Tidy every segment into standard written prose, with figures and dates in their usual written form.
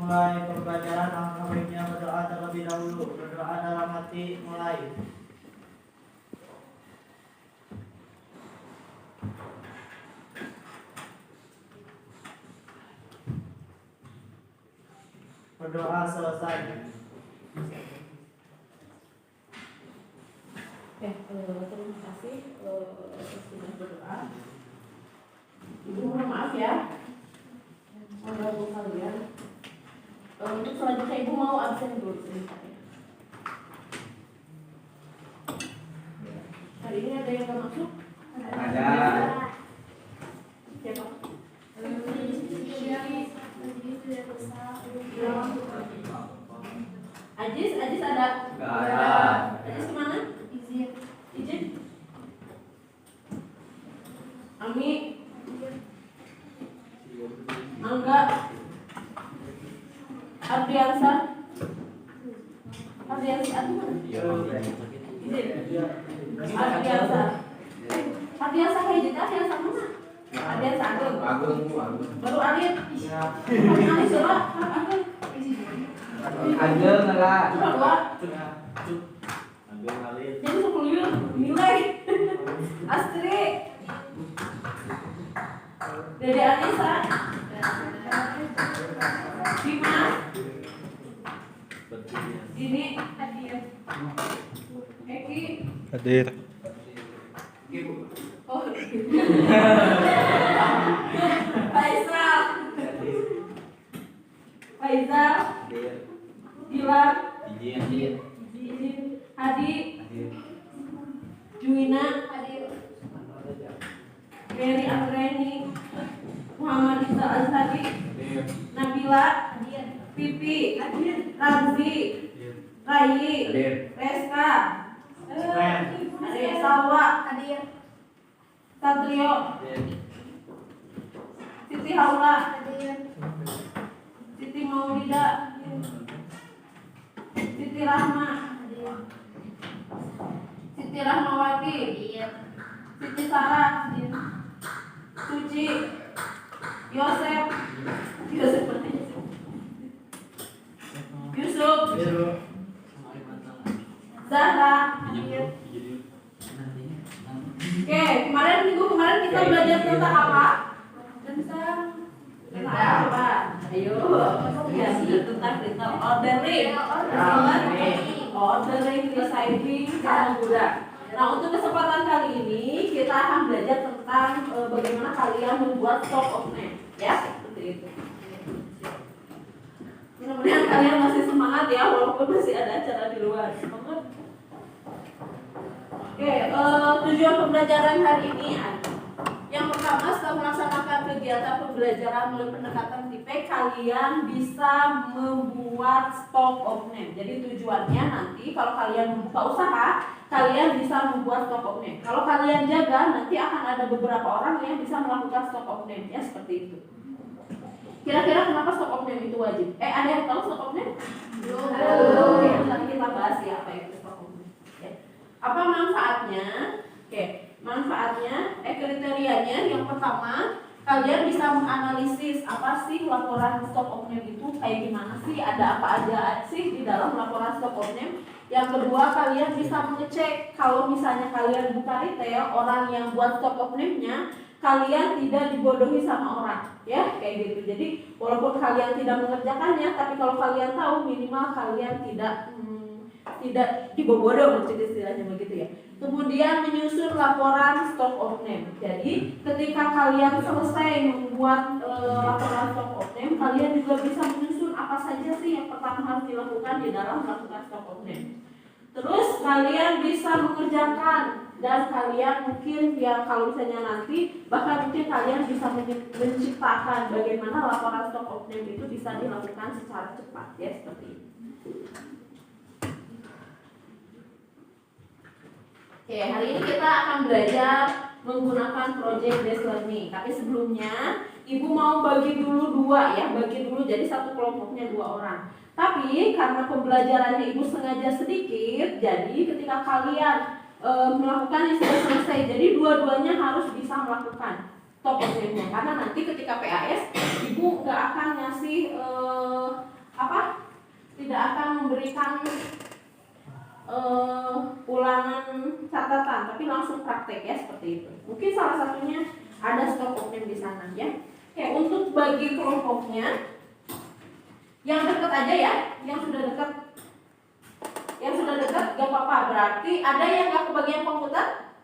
memulai pembelajaran, alangkah baiknya berdoa terlebih dahulu. Berdoa dalam hati, mulai. Berdoa selesai. Terima kasih sudah berdoa. Ibu mohon maaf ya, mengganggu kalian. Untuk selanjutnya Ibu mau absen dulu sebentar ya. Hari ini ada yang nggak masuk? Ada. Siapa? Ajis ada? Nggak ada. Ajis kemana? Izin. Ami. Angga. Ardiansa. Ardiansa itu mana? Izin. Ardiansa. Ardiansa kayak gitu. Ardiansa mana? Ardiansa Agung. Baru Arif. Arif coba. Ageng enggak? Coba dua. Ageng Alif. Jadi 10 nilai. Astri. Dede Anissa. Dimas. Ini hadir. Eki. Hadir. Oh. Faisal. Gilang. Hadi. Juwina. Mary Andreni. Muhammad Iza Azhari. Nabila. Pipi. Ramzi. Rai. Reska. Salwa. Satrio. Siti Haula. Siti Maulida. Siti Rahma. Siti Rahmawati. Siti Sarah. Suci. Yosef. Yusuf. Zahra. Oke, minggu kemarin kita belajar tentang apa? Tentang apa? Ayo, ya tentang ordering, receiving, dan gudang. Nah, untuk kesempatan kali ini kita akan belajar tentang bagaimana kalian membuat stock of name, ya, seperti itu. Mudah-mudahan kalian masih semangat ya, walaupun masih ada acara di luar. Oke, tujuan pembelajaran hari ini yang pertama, setelah melaksanakan kegiatan pembelajaran melalui pendekatan TIPEK, kalian bisa membuat stock of name. Jadi tujuannya nanti kalau kalian membuka usaha, kalian bisa membuat stock of name. Kalau kalian jaga, nanti akan ada beberapa orang yang bisa melakukan stock of name, ya seperti itu. Kira-kira kenapa stock of name itu wajib? Ada yang tahu stock of name? Belum. Oke, nanti kita bahas ya apa itu stock of name. Apa manfaatnya? Oke, manfaatnya, kriterianya yang pertama, kalian bisa menganalisis apa sih laporan stock of name itu kayak gimana sih, ada apa aja sih di dalam laporan stock of name. Yang kedua, kalian bisa mengecek kalau misalnya kalian buka retail, orang yang buat stock of name-nya, kalian tidak dibodohi sama orang, ya kayak gitu. Jadi walaupun kalian tidak mengerjakannya, tapi kalau kalian tahu minimal kalian tidak dibodoh, maksudnya istilahnya begitu ya. Kemudian menyusun laporan stock of name. Jadi ketika kalian selesai membuat laporan stock of name, kalian juga bisa menyusun apa saja sih yang pertama harus dilakukan di dalam melakukan stock of name. Terus kalian bisa mengerjakan, dan kalian mungkin ya kalau misalnya nanti bahkan mungkin kalian bisa menciptakan bagaimana laporan stock of name itu bisa dilakukan secara cepat, ya seperti ini. Oke, hari ini kita akan belajar menggunakan project based learning. Tapi sebelumnya, Ibu mau bagi dulu dua ya, bagi dulu jadi satu kelompoknya 2 orang. Tapi karena pembelajarannya Ibu sengaja sedikit, jadi ketika kalian melakukan yang sudah selesai, jadi dua-duanya harus bisa melakukan top of name-nya. Karena nanti ketika PAS, Ibu nggak akan ngasih memberikan ulangan catatan, tapi langsung praktek ya seperti itu. Mungkin salah satunya ada stok oknum di sana ya. Oke, untuk bagi kelompoknya yang dekat aja ya, yang sudah dekat gak apa-apa. Berarti ada yang gak kebagian komputer?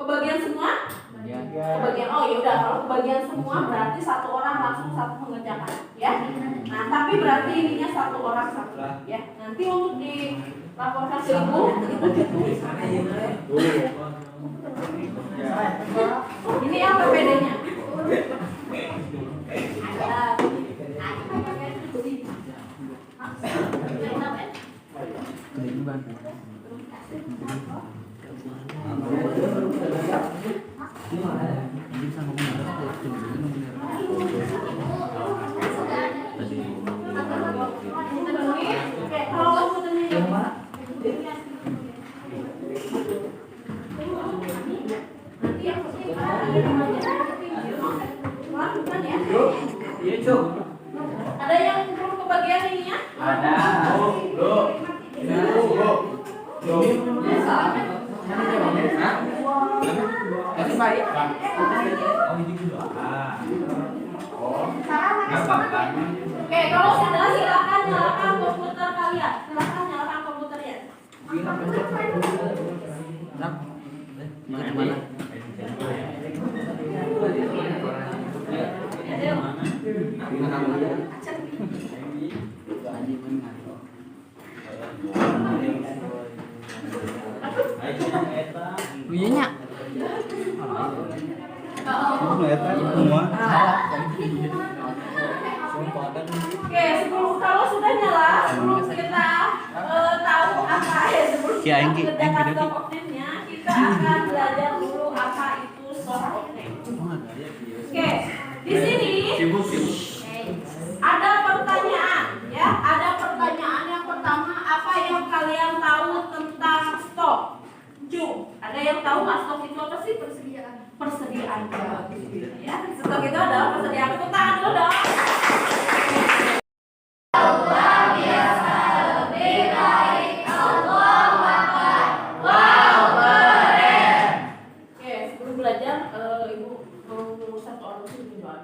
Kebagian semua? Kebagian, oh ya udah, kalau kebagian semua berarti satu orang langsung satu mengerjakan ya. Nah tapi berarti ininya satu orang satu ya. Nanti untuk dilaporkan ke ibu ini apa PPD-nya? Ada yang belum kebagian ininya? Ada. Kasih baik. Oke, kalau sudah silakan nyalakan komputer kalian. Silakan nyalakan komputernya. Punyanya. Oke, sebelum kalau sudah nyala, sebelum kita tahu apa ya, sebelum kita mengerjakan stok oknumnya, kita akan belajar dulu apa itu stok oknum. Oke, di sini ada pertanyaan, ya, ada pertanyaan yang pertama, apa yang kalian tahu tentang stok? Ada yang tahu nggak stok itu apa sih? Persediaan. Ya, stok itu adalah persediaan. Tepuk tangan dulu dong. Oke, sebelum belajar, ibu mau satu orang dulu doa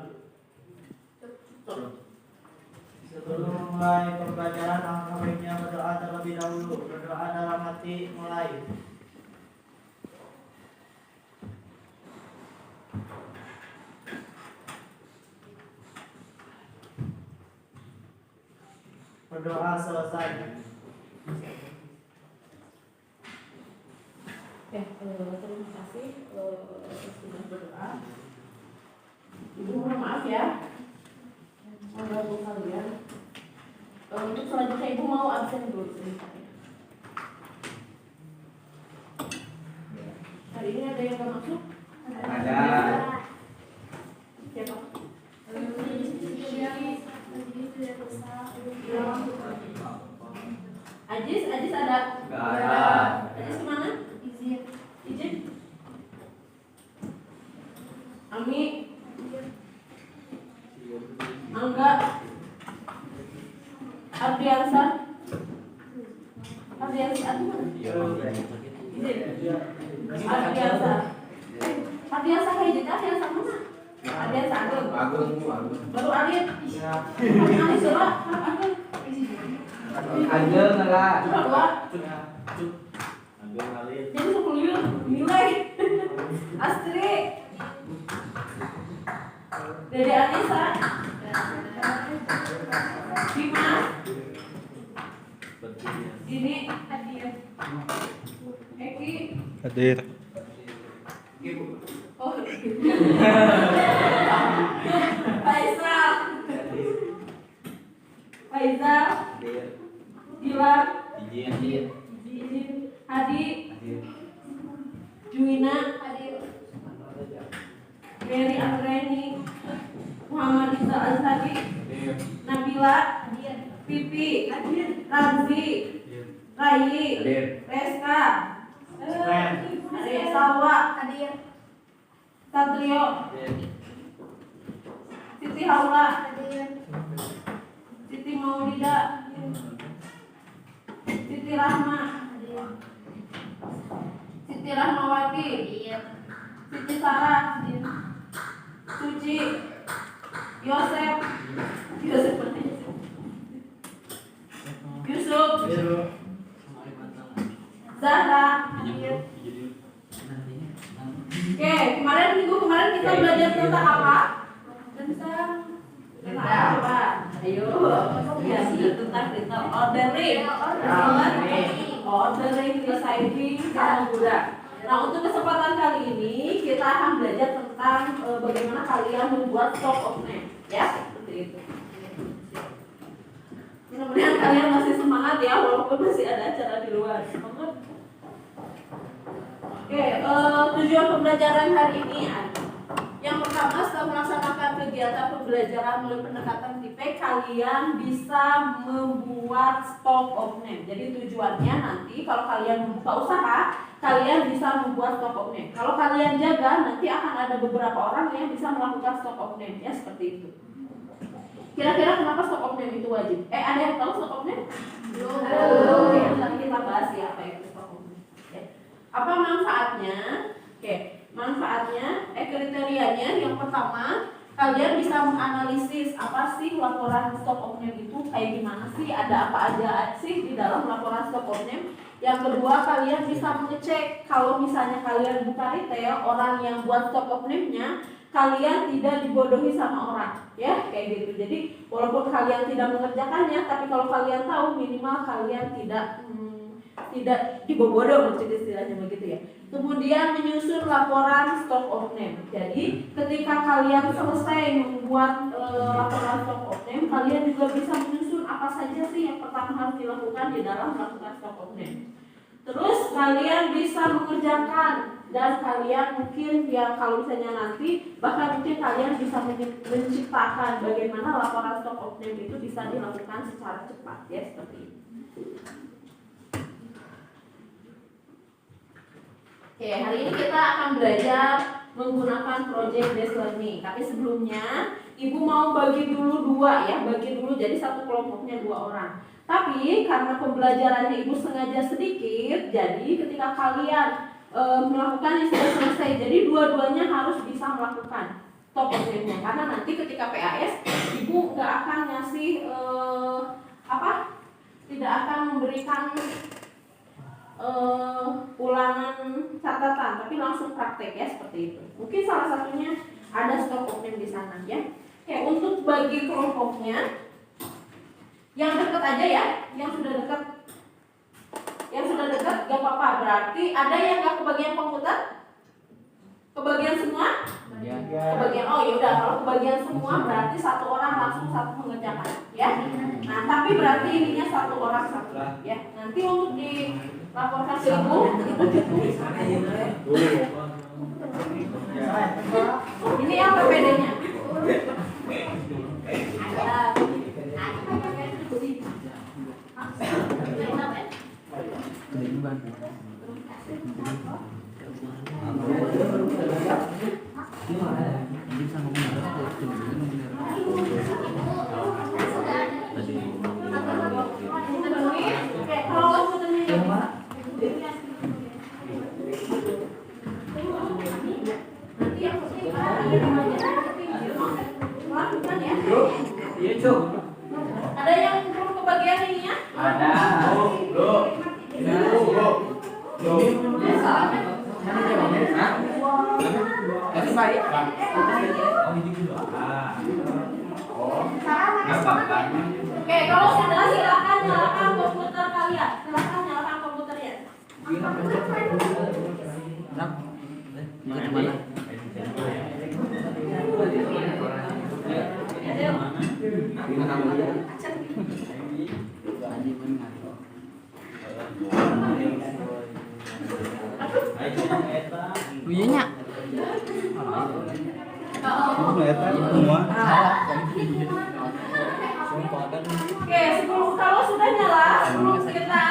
dulu. Sebelum mulai pembelajaran, alangkah baiknya berdoa terlebih dahulu. Berdoa dalam hati, mulai. Berdoa selesai. Oke, terima kasih sudah berdoa. Ibu mohon maaf ya, mengganggu kalian. Untuk selanjutnya ibu mau absen dulu sebentar ya. Hari ini ada yang nggak masuk? Ada. Siapa? Ajis ada? Nggak ada. Ajis kemana? Izin. Ami. Angga. Ardiansa. Ardiansa Ardiansa. Ardiansa kayak gitu, Ardiansa mana? Ardiansa Agung. Baru Ardian. Ardian coba. Angel nggak? Coba. Jadi 10 nilai. Astri. Dede Anissa. Bima. Ini Hadir. Eki. Hadir. Oh. Faisal. Dilan. Hadi. Juwina. Mary Andreni. Muhammad Iza Azhari. Nabila. Pipi. Ramzi. Rayi. Reska. Salwa. Satrio. Siti Haula. Siti Maulida. Biru. Zahra. Oke, minggu kemarin kita belajar tentang apa? Tentang apa? Ayo, ya tentang ordering, deciding, dan guna. Nah, untuk kesempatan kali ini kita akan belajar tentang bagaimana kalian membuat stock of name, ya, seperti itu. Mudah-mudahan kalian masih semangat ya, walaupun masih ada acara di luar. Semangat. Oke, tujuan pembelajaran hari ini yang pertama, setelah melaksanakan kegiatan pembelajaran melalui pendekatan TIPEK, kalian bisa membuat stock of name. Jadi tujuannya nanti kalau kalian membuka usaha, kalian bisa membuat stock of name. Kalau kalian jaga, nanti akan ada beberapa orang yang bisa melakukan stock of name, ya seperti itu. Kira-kira kenapa stock of name itu wajib? Ada yang tahu stock of name? Belum. Oke, nanti kita bahas ya apa itu stock of name. Apa manfaatnya? Oke, manfaatnya, kriterianya yang pertama, kalian bisa menganalisis apa sih laporan stock of name itu, kayak gimana sih, ada apa aja sih di dalam laporan stock of name. Yang kedua, kalian bisa mengecek kalau misalnya kalian buka retail, orang yang buat stock of name-nya, kalian tidak dibodohi sama orang, ya kayak gitu. Jadi walaupun kalian tidak mengerjakannya, tapi kalau kalian tahu, minimal kalian tidak dibodoh, maksudnya istilahnya begitu ya. Kemudian menyusun laporan stock of name. Jadi ketika kalian selesai membuat laporan stock of name, kalian juga bisa menyusun apa saja sih yang pertama harus dilakukan di dalam melakukan stock of name. Terus kalian bisa mengerjakan, dan kalian mungkin ya kalau misalnya nanti bahkan mungkin kalian bisa menciptakan bagaimana laporan stock of name itu bisa dilakukan secara cepat, ya seperti ini. Oke, hari ini kita akan belajar menggunakan project based learning. Tapi sebelumnya, Ibu mau bagi dulu dua ya, bagi dulu jadi satu kelompoknya 2 orang. Tapi karena pembelajarannya Ibu sengaja sedikit, jadi ketika kalian melakukan yang sudah selesai, jadi dua-duanya harus bisa melakukan stock of name-nya. Karena nanti ketika PAS, Ibu nggak akan ngasih tidak akan memberikan ulangan catatan, tapi langsung praktek ya seperti itu. Mungkin salah satunya ada stock of name di sana ya. Oke, untuk bagi kelompoknya yang dekat aja ya, yang sudah dekat gak apa-apa. Berarti ada yang gak kebagian komputer? Kebagian semua? Kebagian. Oh ya udah, kalau kebagian semua berarti satu orang langsung satu mengerjakan ya. Nah, tapi berarti ininya satu orang satu ya. Nanti untuk dilaporkan ke Ibu. Ini yang PPD-nya. Ada yang belum kebagian ininya? Ada. Oke, kalau sudah silakan nyalakan komputer kalian. Silakan nyalakan komputernya. Iya. Oke, kalau sudah nyala, sebelum kita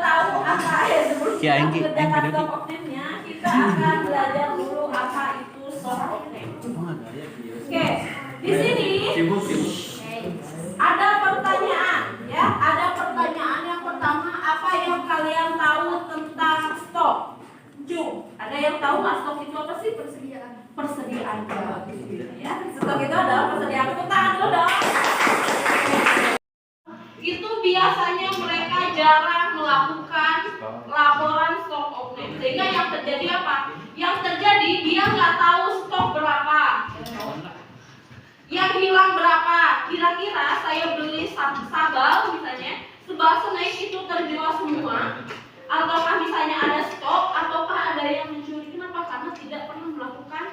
tahu apa ya, sebelum kita mengerjakan stock of name-nya, kita akan belajar dulu apa itu stock of name. Oke, di sini ada pertanyaan, ya, ada pertanyaan yang pertama, apa yang kalian tahu tentang stok? Ada yang tahu nggak stok itu apa sih? Persediaan ya. Stok itu adalah persediaan. Tepuk tangan dulu dong. Itu biasanya mereka jarang melakukan laporan stok opname. Sehingga yang terjadi apa? Yang terjadi dia nggak tahu stok berapa, yang hilang berapa. Kira-kira saya beli sabal misalnya, sebal snack itu terjual semua, ataukah misalnya ada stok, ataukah ada yang mencuri. Kenapa? Karena tidak pernah melakukan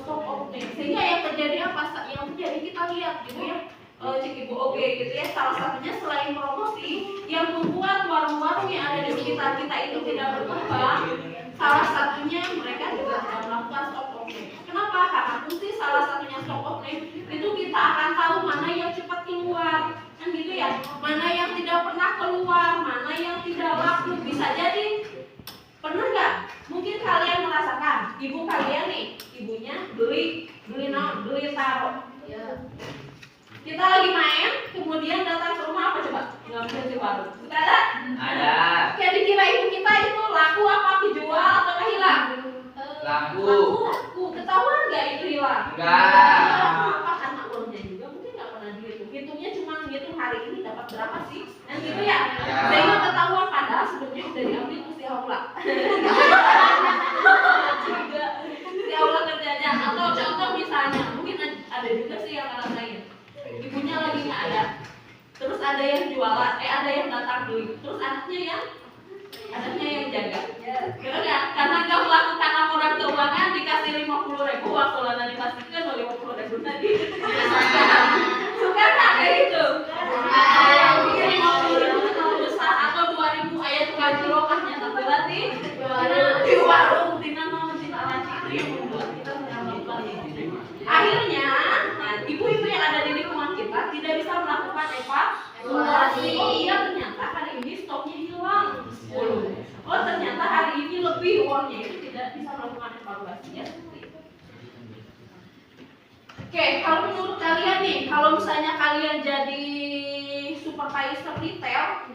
stok opname. Sehingga yang terjadi apa? Yang terjadi kita lihat gitu ya, Cikibu oke gitu ya. Salah satunya selain promosi yang membuat warung-warung yang ada di sekitar kita itu tidak berkembang, salah satunya mereka juga tidak melakukan stok opname. Kenapa? Karena fungsi salah satunya stok opname itu kita akan tahu mana yang cepat keluar, kan gitu ya, mana yang tidak pernah keluar, mana yang tidak laku. Bisa jadi, pernah nggak? Mungkin kalian merasakan ibu kalian nih, ibunya beli taruh. Kita lagi main, kemudian datang ke rumah apa coba? Ngambil di warung. Kita ada? Ada. Kayak dikira ibu kita itu laku apa dijual atau hilang? Laku. Ketahuan nggak itu hilang? Enggak. Kenapa? Karena uangnya juga mungkin nggak pernah dihitung. Hitungnya cuma ngitung hari ini dapat berapa sih? Dan gitu ya. Sehingga ketahuan padahal sebelumnya udah diambil terus dihaula. Dihaula kerjanya. Atau contoh misalnya, mungkin ada juga sih yang ngerasain. Ibunya lagi nggak ada, terus ada yang jualan, ada yang datang beli, terus anaknya yang jaga. Karena nggak melakukan laporan keuangan, dikasih 50.000 waktu lana dipastikan 50.000 tadi. Suka nggak kayak gitu? Yang 50.000 besar atau 2.000 ayat tukang cilokahnya tapi berarti di warung tina laci itu yang membuat kita melakukan itu. Akhirnya, ibu-ibu yang ada di lingkungan kita tidak bisa melakukan evaluasi. Oh iya, ternyata hari ini stoknya hilang 10. Oh ternyata hari ini lebih uangnya, itu tidak bisa melakukan evaluasinya seperti itu. Oke, kalau menurut kalian nih, kalau misalnya kalian jadi supervisor retail,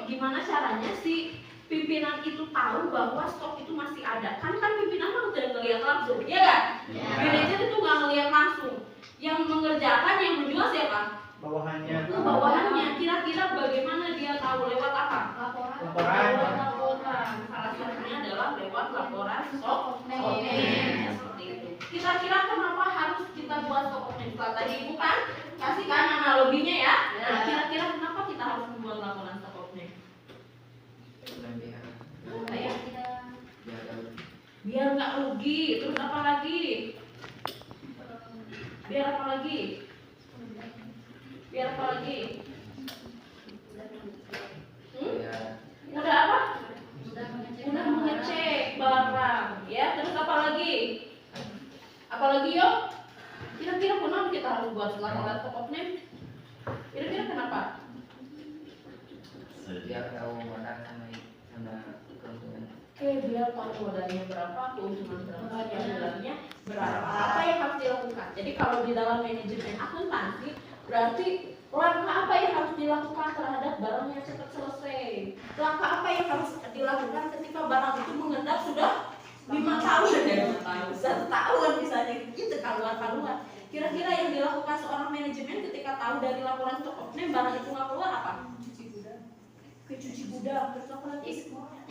gimana caranya sih pimpinan itu tahu bahwa stok itu masih ada? Kan pimpinan kan udah ngelihat langsung, ya kan? Manajer itu nggak ngelihat langsung. Yang mengerjakan, yang menjual siapa? Bawahannya. Kira-kira bagaimana dia tahu? Lewat apa? Laporan. Salah satunya adalah lewat laporan stok opname. Seperti itu. Kira-kira kenapa harus kita buat stok opname? Setelah tadi ibu kan kasihkan analoginya ya. Nah, kira-kira kenapa kita harus membuat laporan stok opname? Biar nggak rugi. Terus apa lagi? Biar apa lagi? Mudah apa? Mudah mengecek barang. Ya, terus apa lagi? Yuk? Kira-kira kenapa kita harus buat laporan stok opname? Kira-kira kenapa? Biar tahu modal sama keuntungan. Biar tahu modalnya berapa, keuntungan berapa, modalnya berapa, apa yang harus dilakukan. Jadi kalau di dalam manajemen akuntansi, berarti langkah apa yang harus dilakukan terhadap barang yang cepat selesai. Langkah apa yang harus dilakukan ketika barang itu mengendap sudah 5 tahun, 1 tahun misalnya, itu kaluan. Kira-kira yang dilakukan seorang manajemen ketika tahu dari laporan stok opname barang itu nggak keluar apa? Cuci gudang, terus apa lagi?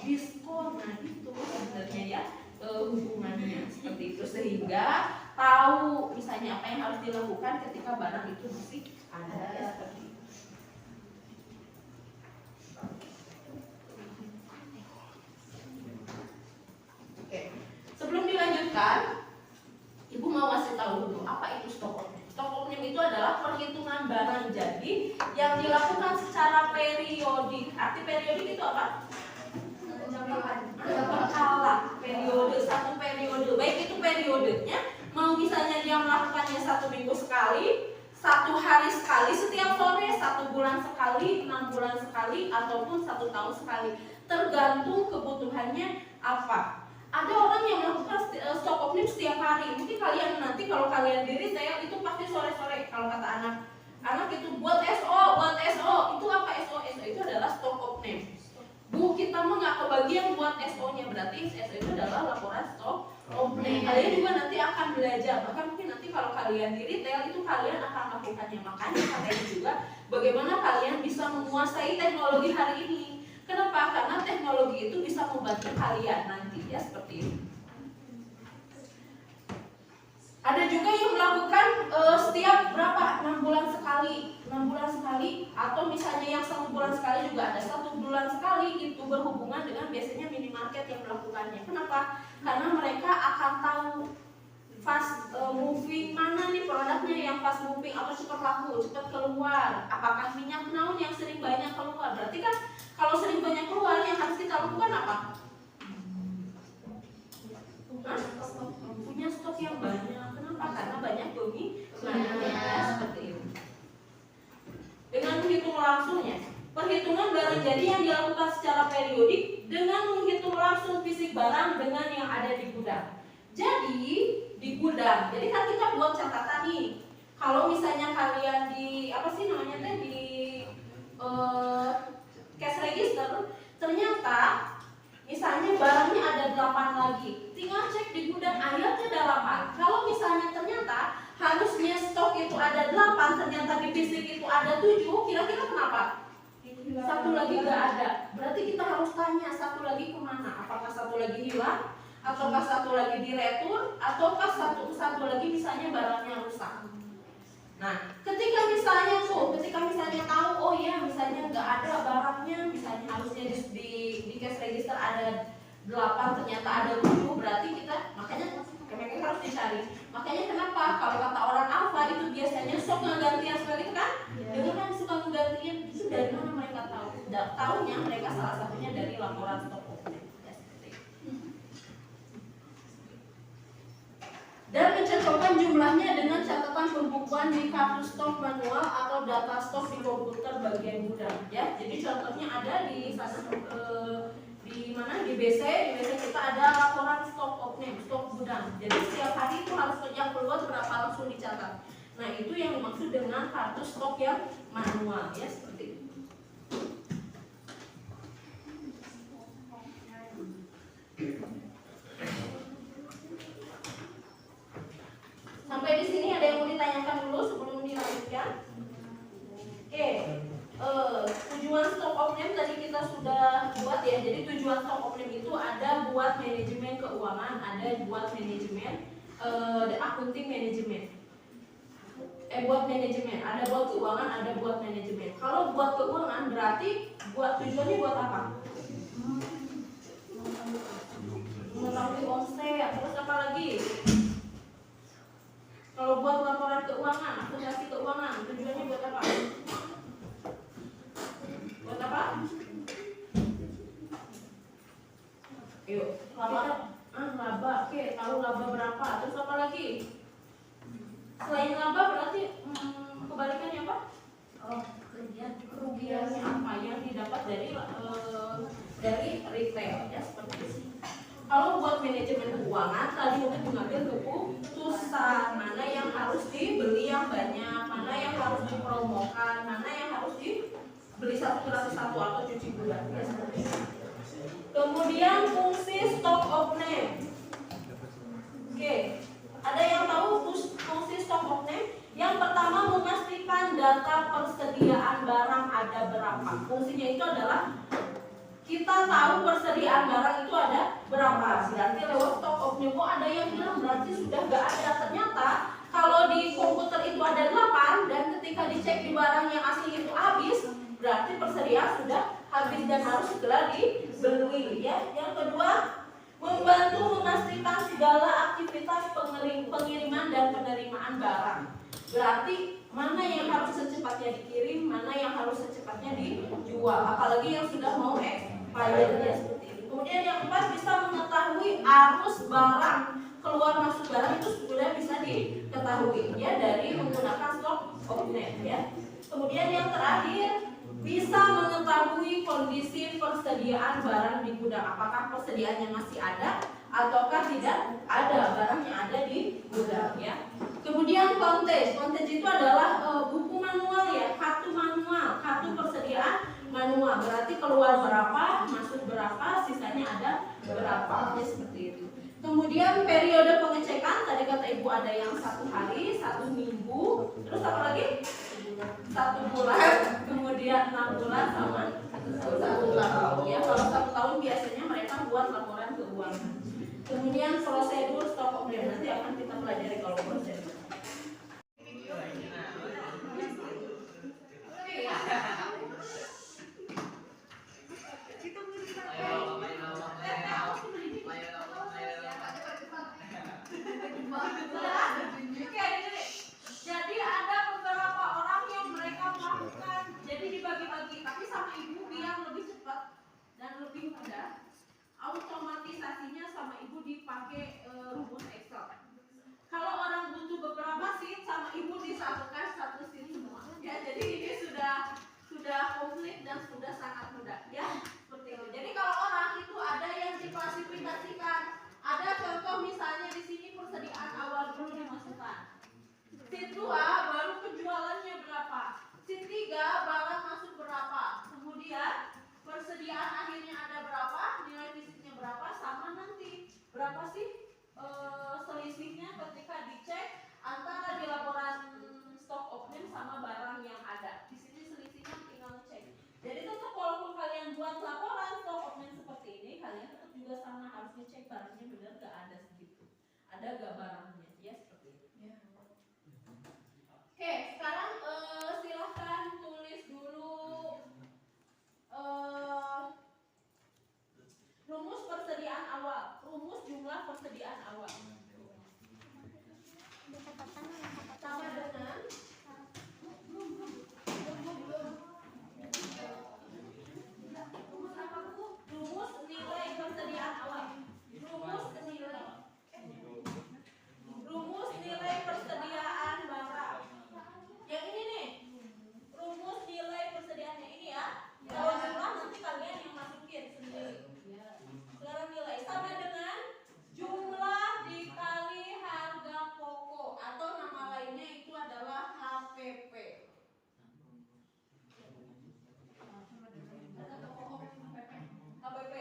Diskon. Nah itu sebenarnya ya hubungannya seperti itu, sehingga tahu misalnya apa yang harus dilakukan ketika barang itu masih ada ya, seperti itu. Oke, sebelum dilanjutkan, ibu mau kasih tahu dulu apa itu stok opname. Stok opname itu adalah perhitungan barang jadi yang dilakukan secara periodik. Arti periodik itu apa? Berkala, satu periode. Baik itu periodenya, mau misalnya dia melakukannya 1 minggu sekali, 1 hari sekali setiap sore, 1 bulan sekali, 6 bulan sekali, ataupun 1 tahun sekali. Tergantung kebutuhannya apa. Ada orang yang melakukan stok opname setiap hari. Mungkin kalian nanti kalau kalian di retail itu pasti sore-sore. Kalau kata anak itu buat SO. Itu apa SO? SO itu adalah stok opname. Bu, kita mah nggak kebagian buat SO-nya, berarti SO itu adalah laporan stok opname. Kalian juga nanti akan belajar, bahkan mungkin nanti kalau kalian di retail itu kalian akan melakukannya. Makanya kalian juga bagaimana kalian bisa menguasai teknologi hari ini. Kenapa? Karena teknologi itu bisa membantu kalian nanti ya, seperti itu. Ada juga yang melakukan setiap berapa 6 bulan sekali, 6 bulan sekali, atau misalnya yang 1 bulan sekali juga ada, 1 bulan sekali itu berhubungan dengan biasanya minimarket yang melakukannya. Kenapa? Karena mereka akan tahu fast moving mana nih produknya yang fast moving atau cepat laku, cepat keluar. Apakah minyak naon yang sering banyak keluar? Berarti kan kalau sering banyak keluar yang harus kita lakukan apa? Punya stok yang banyak. Kenapa? Karena banyak peminatnya seperti itu. Dengan menghitung langsungnya, perhitungan barang jadi yang dilakukan secara periodik dengan menghitung langsung fisik barang dengan yang ada di gudang. Jadi di gudang, jadi kan kita buat catatan nih. Kalau misalnya kalian di apa sih namanya teh di cash register, ternyata misalnya barangnya ada 8 lagi, tinggal cek di gudang ayatnya ada 8. Kalau misalnya ternyata harusnya stok itu ada 8, ternyata di fisik itu ada 7, kira-kira kenapa? Satu lagi gak ada. Berarti kita harus tanya satu lagi kemana? Apakah satu lagi hilang? Ataukah satu lagi diretur? Ataukah satu lagi misalnya barangnya rusak? Nah, ketika misalnya tahu, oh ya misalnya nggak ada barangnya, misalnya harusnya di cash register ada 8, ternyata ada 7, berarti kita makanya harus dicari. Makanya kenapa kalau kata orang alfa itu biasanya sok ngegantian seperti itu kan? Dengan suka ngegantian itu dari mana mereka tahu? Tahunya mereka salah satunya dari laporan stok. Dan mencocokkan jumlahnya dengan catatan pembukuan di kartu stok manual atau data stok di komputer bagian gudang ya. Jadi contohnya ada di di mana di BC kita ada laporan stok opening, stok gudang. Jadi setiap hari itu harus yang keluar berapa langsung dicatat. Nah, itu yang dimaksud dengan kartu stok yang manual ya, seperti itu. Sampai di sini ada yang mau ditanyakan dulu sebelum dilanjutkan? Oke, tujuan stok opening tadi kita sudah buat ya. Jadi tujuan stok opening itu ada buat manajemen keuangan, ada buat manajemen accounting manajemen. Buat manajemen, ada buat keuangan, ada buat manajemen. Kalau buat keuangan berarti buat tujuannya buat apa? Mengetahui omset, terus apa lagi? Kalau buat laporan keuangan, akuntansi keuangan, tujuannya buat apa? Buat apa? Yuk, laba. Oke, tahu laba berapa? Terus apa lagi? Selain laba berarti kebalikannya apa? Kerugiannya apa yang didapat dari retail ya, seperti itu. Kalau buat manajemen keuangan tadi untuk mengambil keputusan mana yang harus dibeli yang banyak, mana yang harus dipromokan, mana yang harus dibeli satu gratis satu atau cuci gula ya, seperti itu. Kemudian fungsi stock of name. Oke, ada yang tahu fungsi stock of name? Yang pertama memastikan data persediaan barang ada berapa. Fungsinya itu adalah kita tahu persediaan barang itu ada berapa. Berarti lewat stock of name ada yang bilang berarti sudah nggak ada. Ternyata kalau di komputer itu ada 8 dan ketika dicek di barang yang asli itu habis, berarti persediaan sudah habis dan harus segera dibeli ya. Yang kedua, membantu memastikan segala aktivitas pengiriman dan penerimaan barang. Berarti mana yang harus secepatnya dikirim, mana yang harus secepatnya dijual, apalagi yang sudah mau expired ya, seperti itu. Kemudian yang keempat, bisa mengetahui arus barang keluar masuk barang itu sudah bisa diketahui ya dari menggunakan stock of name ya. Kemudian yang terakhir, bisa mengetahui kondisi persediaan barang di gudang, apakah persediaannya masih ada ataukah tidak ada barang yang ada di gudang ya. Kemudian kontes itu adalah buku manual ya, kartu manual, kartu persediaan manual. Berarti keluar berapa, masuk berapa, sisanya ada berapa ya, seperti itu. Kemudian periode pengecekan, tadi kata ibu ada yang 1 hari, 1 minggu, terus apa lagi? 1 bulan, kemudian 6 bulan sama 1 tahun. Ya, kalau 1 tahun biasanya mereka buat laporan keuangan. Kemudian prosedur stock option nanti akan kita pelajari kalau prosedur. Jadi ada beberapa orang yang mereka melakukan, jadi dibagi-bagi, tapi sama ibu biar lebih cepat dan lebih mudah. Automatisasinya sama ibu dipakai rumus Excel. Kalau orang butuh beberapa sheet, sama ibu disatukan satu sheet semua. Ya, jadi ini sudah komplit dan sudah sangat mudah. Ya, seperti itu. Jadi kalau orang itu ada yang diklasifikasikan. Ada contoh misalnya di sini persediaan awal dulu dimasukkan. Sheet 2 baru penjualannya berapa? Sheet 3 barang masuk berapa? Kemudian persediaan akhirnya ada berapa? Nilai fisiknya berapa? Sama nanti berapa sih selisihnya ketika dicek antara di laporan stock option sama barang yang ada. Di sini selisihnya tinggal cek. Jadi tetap walaupun kalian buat laporan stock option seperti ini, kalian tetap juga sama harus ngecek barangnya benar gak ada segitu. Ada gak barangnya? Ya seperti itu. Oke, sekarang silahkan tulis dulu rumus persediaan awal, rumus jumlah persediaan awal. Sama dengan rumus nilai persediaan awal. Rumus nilai persediaan barang. Yang ini nih, rumus nilai persediaannya ini ya. Kalau jumlah nanti kalian yang masukin sendiri. Sekarang nilai sama dengan jumlah dikali harga pokok atau nama lainnya itu adalah HPP. HPP.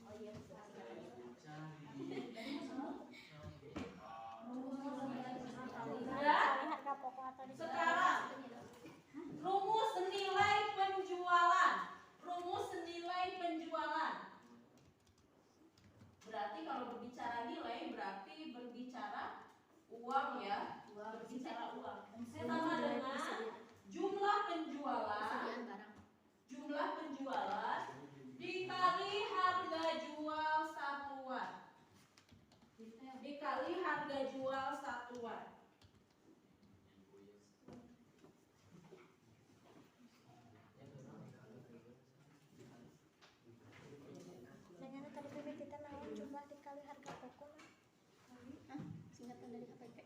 Oh iya. Sekarang rumus nilai penjualan. Rumus nilai penjualan. Berarti kalau berbicara nilai berarti berbicara uang ya. Berbicara uang. Sama dengan jumlah penjualan. Jumlah penjualan dikali harga jual satuan. Dikali harga jual satuan. Jangan tadi PPT kita naon jumlah dikali harga pokok. Singkatan dari HPP.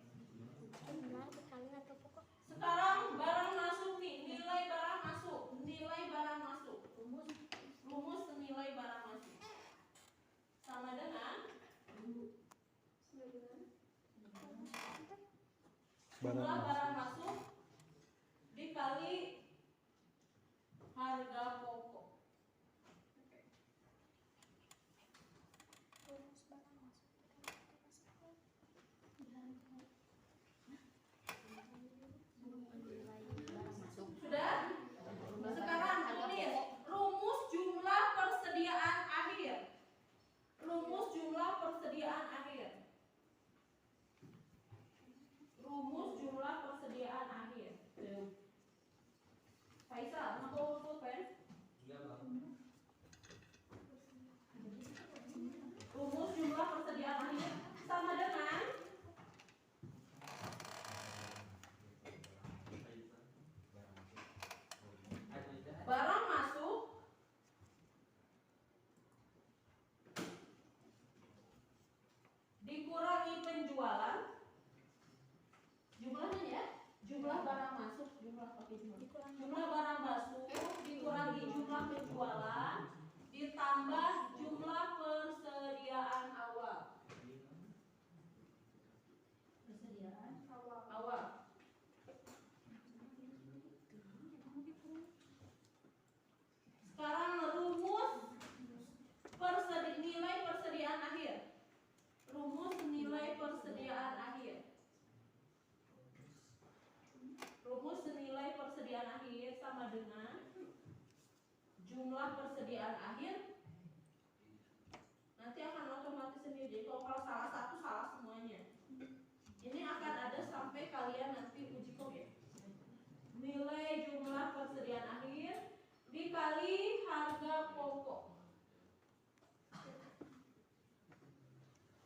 Jumlah dikali harga pokok. Sekarang barang masuk nih, nilai barang masuk, nilai barang masuk. Rumus nilai barang masuk. Sama dengan jumlah barang masuk dikali harga pokok. Sudah? Sekarang tulis rumus jumlah persediaan akhir. Rumus jumlah persediaan akhir. Rumus jumlah persediaan dengan jumlah persediaan akhir nanti akan otomatis sendiri. Jadi kalau salah satu salah semuanya. Ini akan ada sampai kalian nanti uji ya. Nilai jumlah persediaan akhir dikali harga pokok.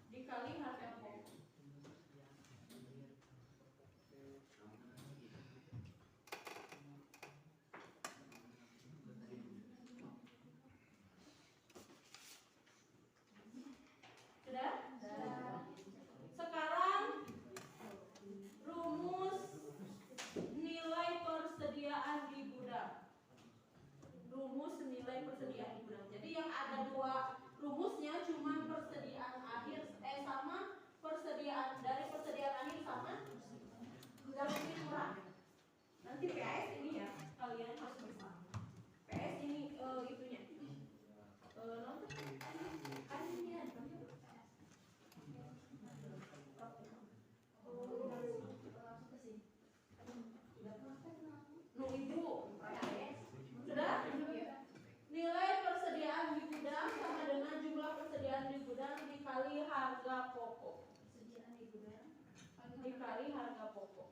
Dikali harga pokok. Sudah? Sekarang rumus nilai persediaan di gudang. Rumus nilai persediaan di gudang. Jadi yang ada dua rumusnya cuma persediaan akhir sama persediaan dari persediaan akhir sama gudang ini kurang. Nanti PS ini ya kalian harus bisa. PS ini itunya. Kan ini ya. Sudah? Nilai persediaan di gudang sama dengan jumlah persediaan di gudang dikali harga pokok. Persediaan di gudang dikali harga pokok.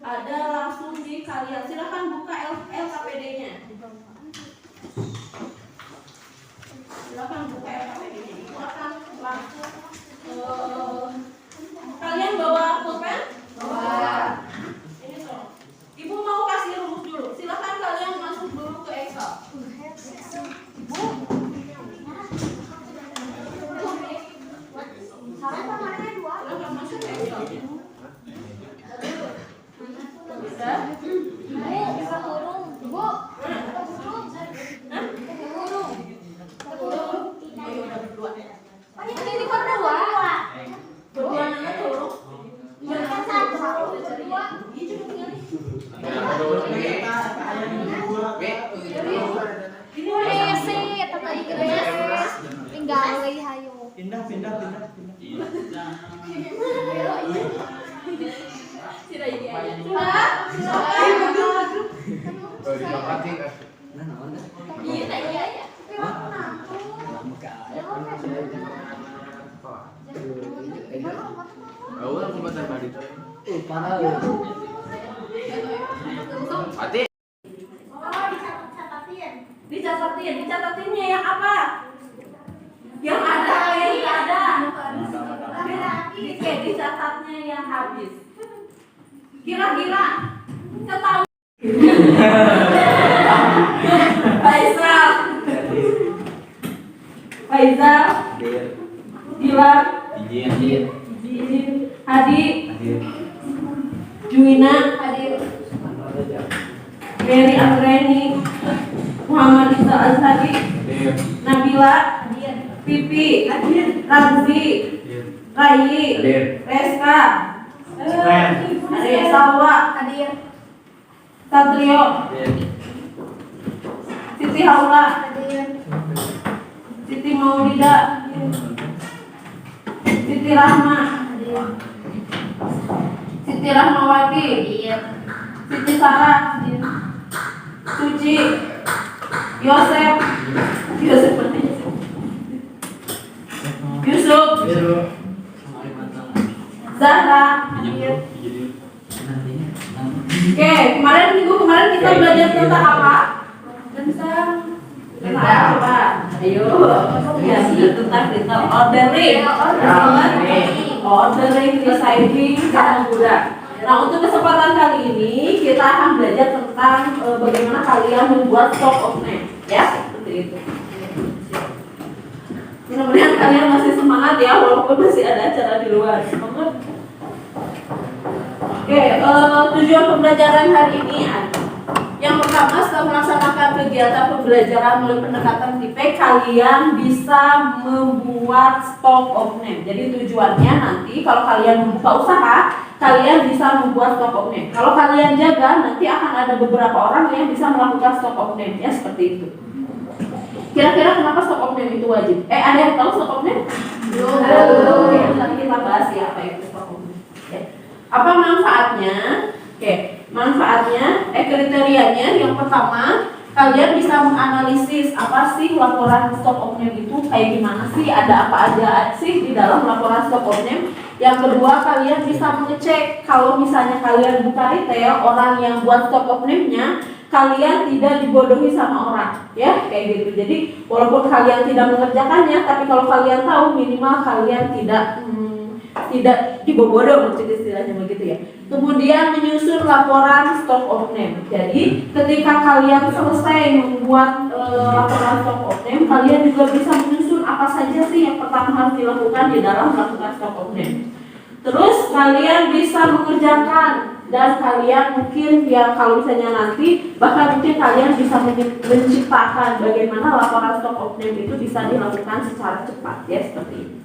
Ada langsung di kalian. Silakan buka LKPD-nya. Silakan buka LKPD-nya. Silakan langsung. Kalian bawa pulpen? Bawa. Ini tolong. Ibu mau kasih rumus dulu. Silakan kalian masuk dulu ke Excel. Silakan masuk ke Excel. Bisa? Bisa turun, Bu. Ini kan dua. Berdua nana turun. Kan satu, dua. Ini sih, tata Inggris. Tinggal lagi hayu. Pindah. Sudah ini aja. Iya, iya aja. Dicatatinnya yang apa? Yang ada, yang tidak ada. Oke, dicatatnya yang habis. Kira-kira ketahui. Faizal, Gilang, Hadi, Juwina, Mary Anggreni, Muhammad Isa Azhari, Nabila, Pipi, Ramzi, Rai, Reska, Salwa, Satrio, Siti Haula, Siti Maulida, Siti Rahma, Siti Rahmawati, Siti Sarah, Suci, Yosef, Yusuf, Zahra. Oke, minggu kemarin kita belajar tentang apa? Tentang coba, ayo, ya tentang ordering, receiving, sama gudang. Nah, untuk kesempatan kali ini kita akan belajar tentang bagaimana kalian membuat stock of name, ya, seperti itu. Mudah-mudahan kalian masih semangat ya, walaupun masih ada acara di luar. Oke, tujuan pembelajaran hari ini yang pertama, setelah melaksanakan kegiatan pembelajaran melalui pendekatan TIPEK, kalian bisa membuat stock of name. Jadi tujuannya nanti kalau kalian membuka usaha, kalian bisa membuat stock of name. Kalau kalian jaga, nanti akan ada beberapa orang yang bisa melakukan stock of name, ya seperti itu. Kira-kira kenapa stock of name itu wajib? Ada yang tahu stock of name? Belum. Apa manfaatnya? Oke, manfaatnya, kriterianya yang pertama, kalian bisa menganalisis apa sih laporan stock of name itu, kayak gimana sih, ada apa aja sih di dalam laporan stock of name. Yang kedua, kalian bisa mengecek kalau misalnya kalian buka retail, orang yang buat stock of name-nya, kalian tidak dibodohi sama orang, ya kayak gitu. Jadi walaupun kalian tidak mengerjakannya, tapi kalau kalian tahu, minimal kalian tidak dibodoh, maksudnya istilahnya begitu ya. Kemudian menyusun laporan stock of name. Jadi ketika kalian selesai membuat laporan stock of name, kalian juga bisa menyusun apa saja sih yang pertama harus dilakukan di dalam melakukan stock of name. Terus kalian bisa mengerjakan, dan kalian mungkin ya kalau misalnya nanti bahkan mungkin kalian bisa menciptakan bagaimana laporan stock of name itu bisa dilakukan secara cepat, ya seperti ini.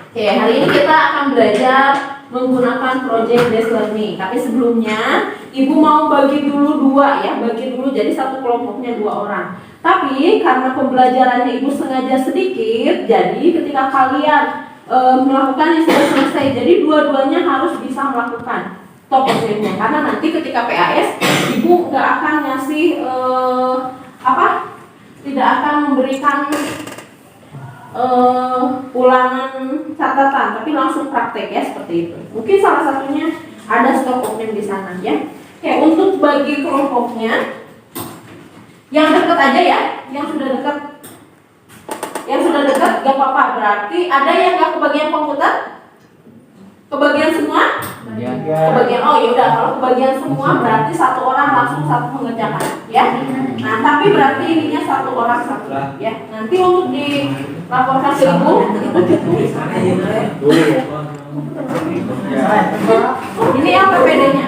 Oke, hari ini kita akan belajar menggunakan project based learning. Tapi sebelumnya, ibu mau bagi dulu dua ya, bagi dulu jadi satu kelompoknya 2 orang. Tapi karena pembelajarannya ibu sengaja sedikit, jadi ketika kalian melakukan yang sudah selesai, jadi dua-duanya harus bisa melakukan top of name-nya. Karena nanti ketika PAS, ibu nggak akan ngasih tidak akan memberikan ulangan catatan, tapi langsung praktek ya seperti itu. Mungkin salah satunya ada stock of name di sana ya. Oke, untuk bagi kelompoknya yang dekat aja ya, yang sudah dekat gak apa-apa. Berarti ada yang gak kebagian komputer? Kebagian semua? Kebagian. Oh ya udah, kalau kebagian semua berarti satu orang langsung satu mengerjakan ya. Nah tapi berarti ininya satu orang satu ya. Nanti untuk dilaporkan ke ibu itu ditulis. Ini yang PPD-nya.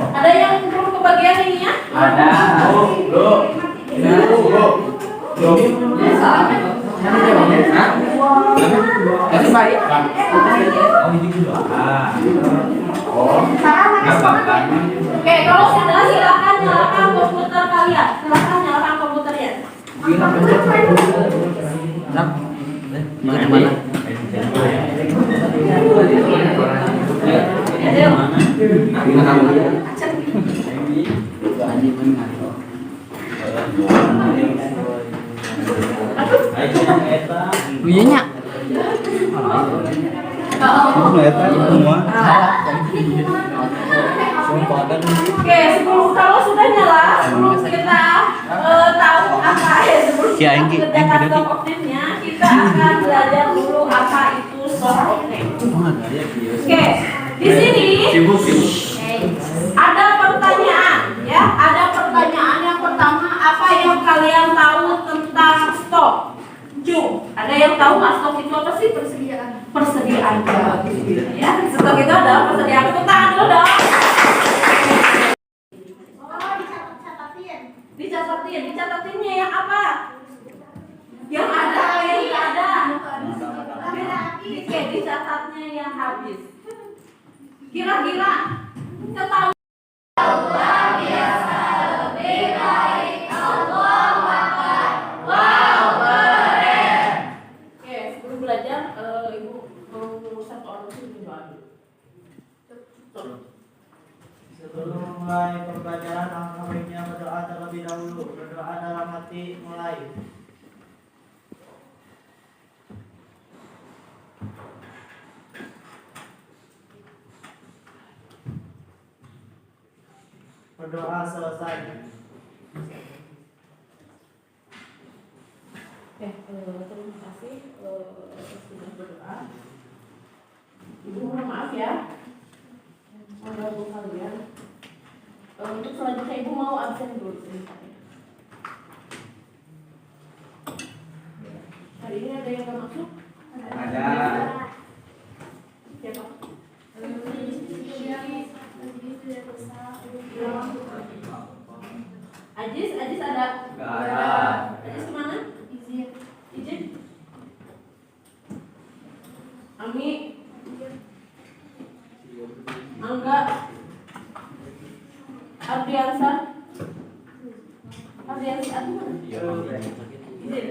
Ada yang belum kebagian ininya? Ada. Oke, kalau sudah silakan nyalakan komputer kalian. Silakan nyalakan komputernya. Mana? Buyanya. Oke, kalau sudah nyala, sebelum kita tahu apa sebelum kita mengerjakan stock of name-nya, kita akan belajar dulu apa itu stock of name. Oke, di sini ada pertanyaan, ya. Ada pertanyaan yang pertama, apa yang kalian tahu tentang stok? Ada yang tahu nggak stok itu apa sih? Persediaan ya. Stok itu adalah persediaan. Tepuk tangan dulu dong. Dicatatinnya yang apa? Yang ada, yang tidak ada. Dicatatnya yang habis. Kira-kira ketahui. Sebelum mulai pembelajaran, alangkah baiknya berdoa terlebih dahulu. Berdoa dalam hati, mulai. Berdoa selesai. Terima kasih sudah berdoa. Ibu mohon maaf ya. Mengganggu kalian. Untuk selanjutnya ibu mau absen dulu sebentar. Hari ini ada yang nggak masuk? Ada. Siapa? Ajis ada? Nggak ada. Ajis kemana? Izin. Ami. Angga. Ardiansa. Ardiansa itu mana? Izin.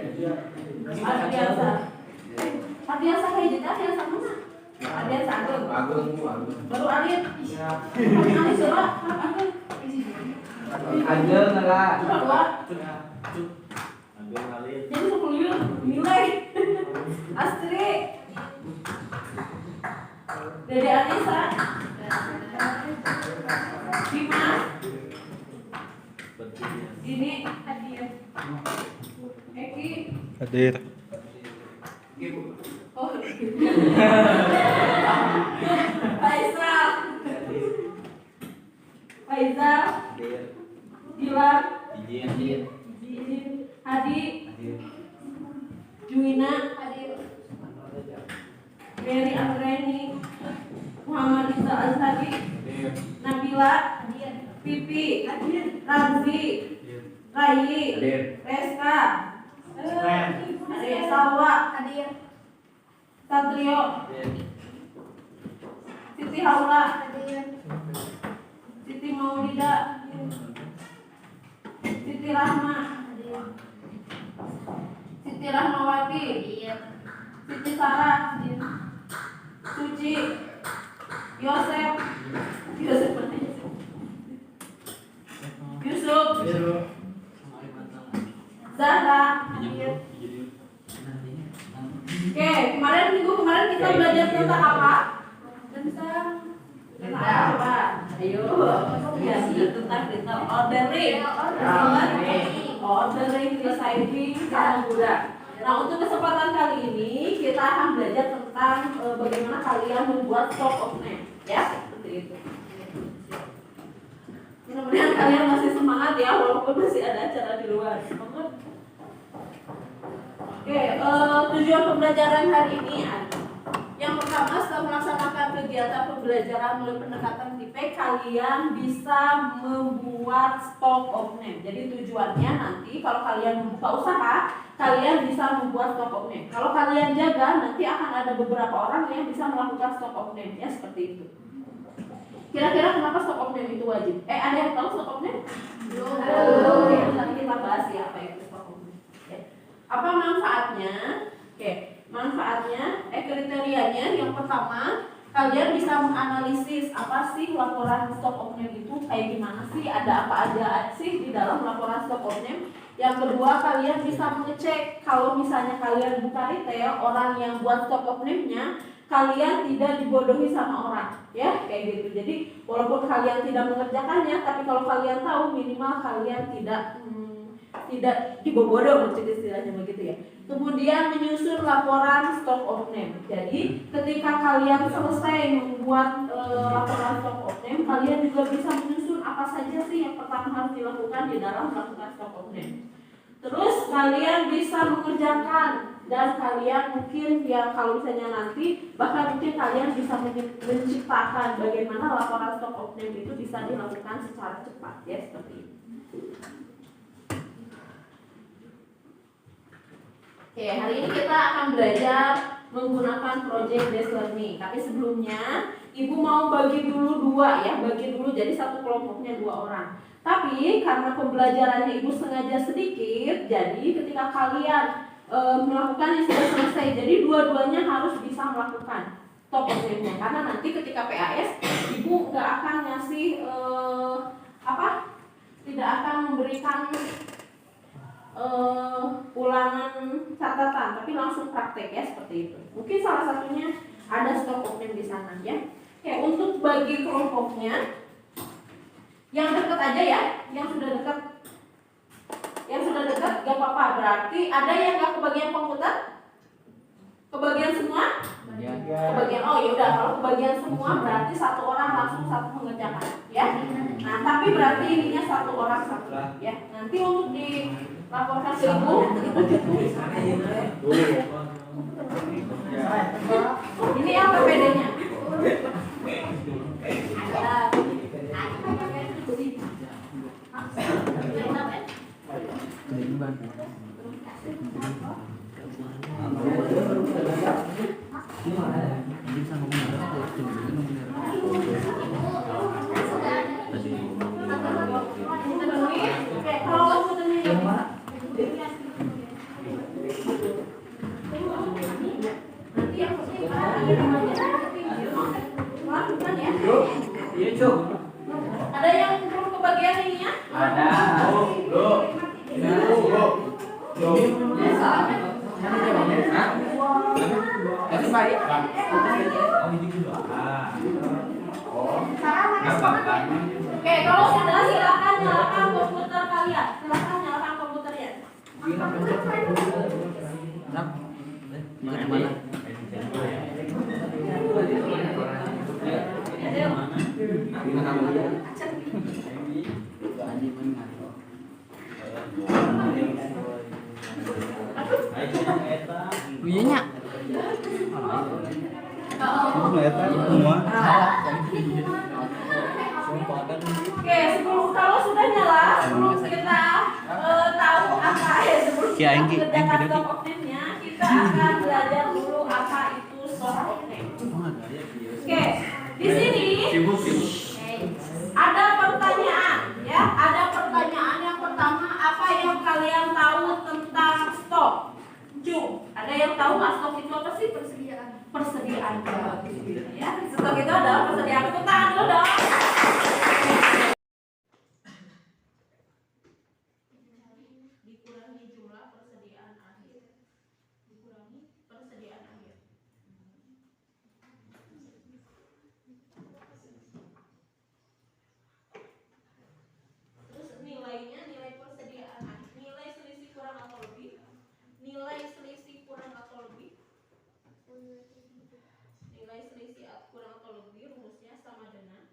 Ardiansa. Ardiansa kayak gitu, Ardiansa mana? Ardiansa Agung. Baru Ardian. Kami coba, Agung. Ageng lah. Coba dua. Ageng ngalir. Jadi 10 nilai. Astri. Dede Anissa. Dimas. Ini Hadiah. Eki. Hadir. Oh. Faisal. Gilang. Hadi. Juina. Mary Andreni. Muhammad Iza Azhari. Nabila. Pipi. Ramzi. Rai. Reska. Salwa. Satrio. Siti Haula. Siti Maulida. Siti Rahma. Siti Rahmawati. Siti Sarah. Suci. Yosef. Yusuf. Zahra. Oke, minggu kemarin kita belajar tentang apa? Tentang apa? Ayo, ya tentang ordering, receiving, sama guna. Nah, untuk kesempatan kali ini kita akan belajar tentang bagaimana kalian membuat stock of name, ya, seperti itu. Mudah-mudahan kalian masih semangat ya, walaupun masih ada acara di luar. Oke, tujuan pembelajaran hari ini yang pertama, setelah melaksanakan kegiatan pembelajaran melalui pendekatan TIPEK, kalian bisa membuat stock of name. Jadi tujuannya nanti kalau kalian membuka usaha, kalian bisa membuat stock of name. Kalau kalian jaga, nanti akan ada beberapa orang yang bisa melakukan stock of name, ya seperti itu. Kira-kira kenapa stock of name itu wajib? Ada yang tahu stock of name? Belum. Oke, nanti kita bahas ya apa itu stock of name. Ya. Apa manfaatnya? Oke, manfaatnya, kriterianya yang pertama, kalian bisa menganalisis apa sih laporan stock of name itu kayak gimana sih, ada apa aja sih di dalam laporan stock of name. Yang kedua, kalian bisa mengecek kalau misalnya kalian buka retail, orang yang buat stock of name-nya kalian tidak dibodohi sama orang, ya kayak gitu. Jadi walaupun kalian tidak mengerjakannya, tapi kalau kalian tahu minimal kalian tidak dibodoh, maksudnya istilahnya begitu ya. Kemudian menyusun laporan stock of name. Jadi ketika kalian selesai membuat laporan stock of name, kalian juga bisa menyusun apa saja sih yang pertama harus dilakukan di dalam melakukan stock of name. Terus kalian bisa mengerjakan, dan kalian mungkin ya kalau misalnya nanti bahkan mungkin kalian bisa menciptakan bagaimana laporan stock of name itu bisa dilakukan secara cepat, ya seperti ini. Oke, hari ini kita akan belajar menggunakan project based learning. Tapi sebelumnya, Ibu mau bagi dulu dua ya, jadi satu kelompoknya 2 orang. Tapi karena pembelajarannya Ibu sengaja sedikit, jadi ketika kalian melakukan yang sudah selesai, jadi dua-duanya harus bisa melakukan stock of name-nya. Karena nanti ketika PAS, Ibu nggak akan ngasih tidak akan memberikan ulangan catatan, tapi langsung praktek ya seperti itu. Mungkin salah satunya ada stock of name di sana ya. Oke, untuk bagi kelompoknya yang dekat aja ya, yang sudah dekat gak apa-apa. Berarti ada yang gak kebagian komputer? Kebagian semua? Kebagian. Oh ya udah, kalau kebagian semua berarti satu orang langsung satu mengerjakan, ya. Nah, tapi berarti ininya satu orang satu, ya. Nanti untuk dilaporkan ke ibu, ibu tulis. Ini yang PPD-nya. Oke, kalau nanti yang ada yang belum kebagian ininya? Ada. Oke, kalau sudah silakan nyalakan komputer kalian. Silakan nyalakan komputernya. Iya. Oke, sebelum kalau sudah nyala, sebelum kita tahu apa sebelum kita mengerjakan stop octave-nya, kita akan belajar dulu apa itu stop octave. Oke, di sini ada pertanyaan, ya. Ada pertanyaan yang pertama, apa yang kalian tahu tentang stop? Ada yang tahu nggak stop itu apa sih? Persediaan. Ya, stop itu adalah persediaan. Tepuk tangan dulu dong. Dikurangi jumlah persediaan akhir. Dikurangi persediaan akhir. Terus nilainya, nilai persediaan akhir, nilai selisih kurang atau lebih, nilai selisih kurang atau lebih, nilai selisih kurang atau lebih rumusnya sama dengan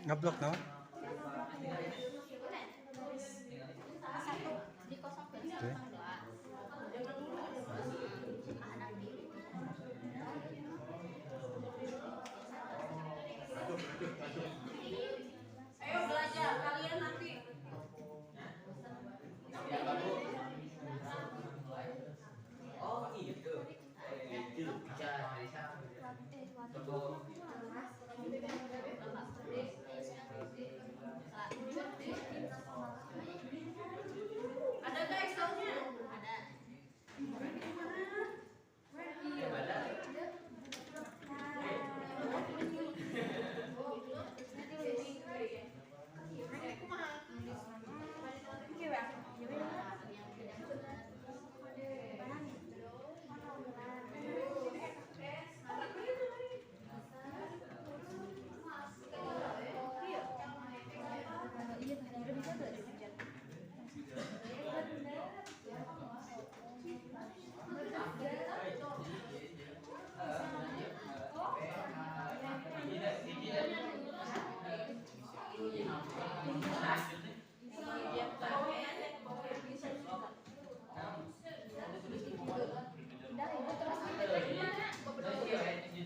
Ngeblok no? Satu di kosong Oke. Ayo belajar kalian nanti. Oh gitu. Itu bicara dari siapa? Ada nggak Excelnya?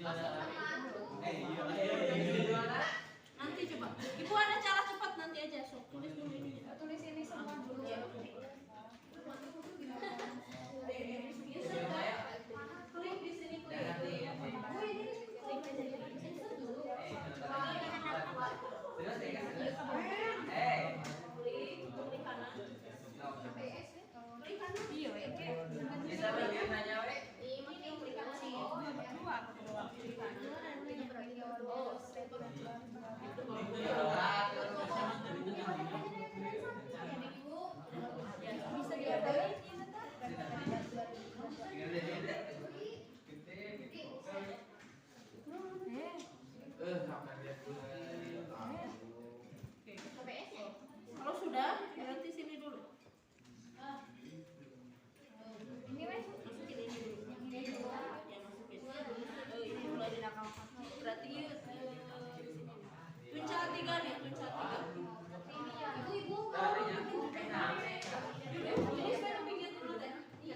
ada. Nanti coba. Ibu ada cara cepat nanti aja. Sok tulis dulu ini. Tulis ini semua dulu. Klik di sini klik. Klik kanan. Klik kanan. Iya, Bisa lebih nanya we? Ini klik kanan nih. Dua kedua. Klik kanan. bisa diadain. Kalau sudah, berarti sini dulu. Ini wes. Masukin ini dulu. Ya masukin. Ini mulai dinakal. Berarti tuncal 3 nih, tuncal 3. Ibu-ibu. Ini saya pinggir dulu deh. Ini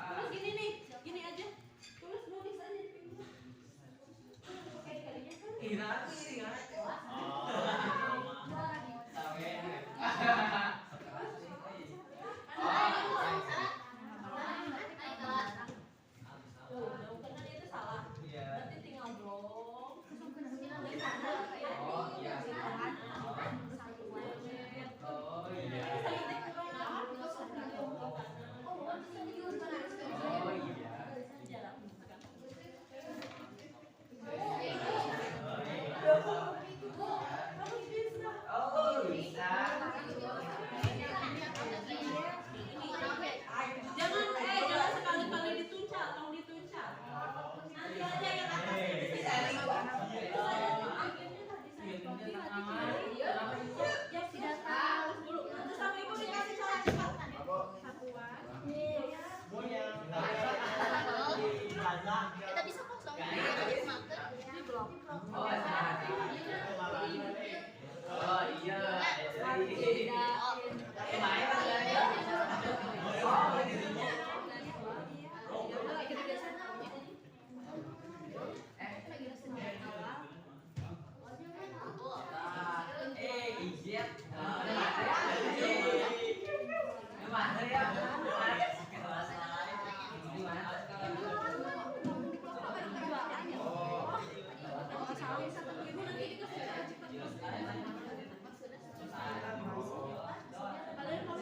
terus gini nih, gini aja. Tulis nulis aja di pinggir. Karena dia itu salah. Berarti tinggal blok. Jangan sekali-kali dituncal, tolong dituncal. Nanti aja yang atas ini ya sudah tahu dulu. Nanti sama ibu dikasih cara cepat. Satuan. Kita bisa kosong. Di blok. Oh iya. Ibu nanti dikasih cara cepat. Kalian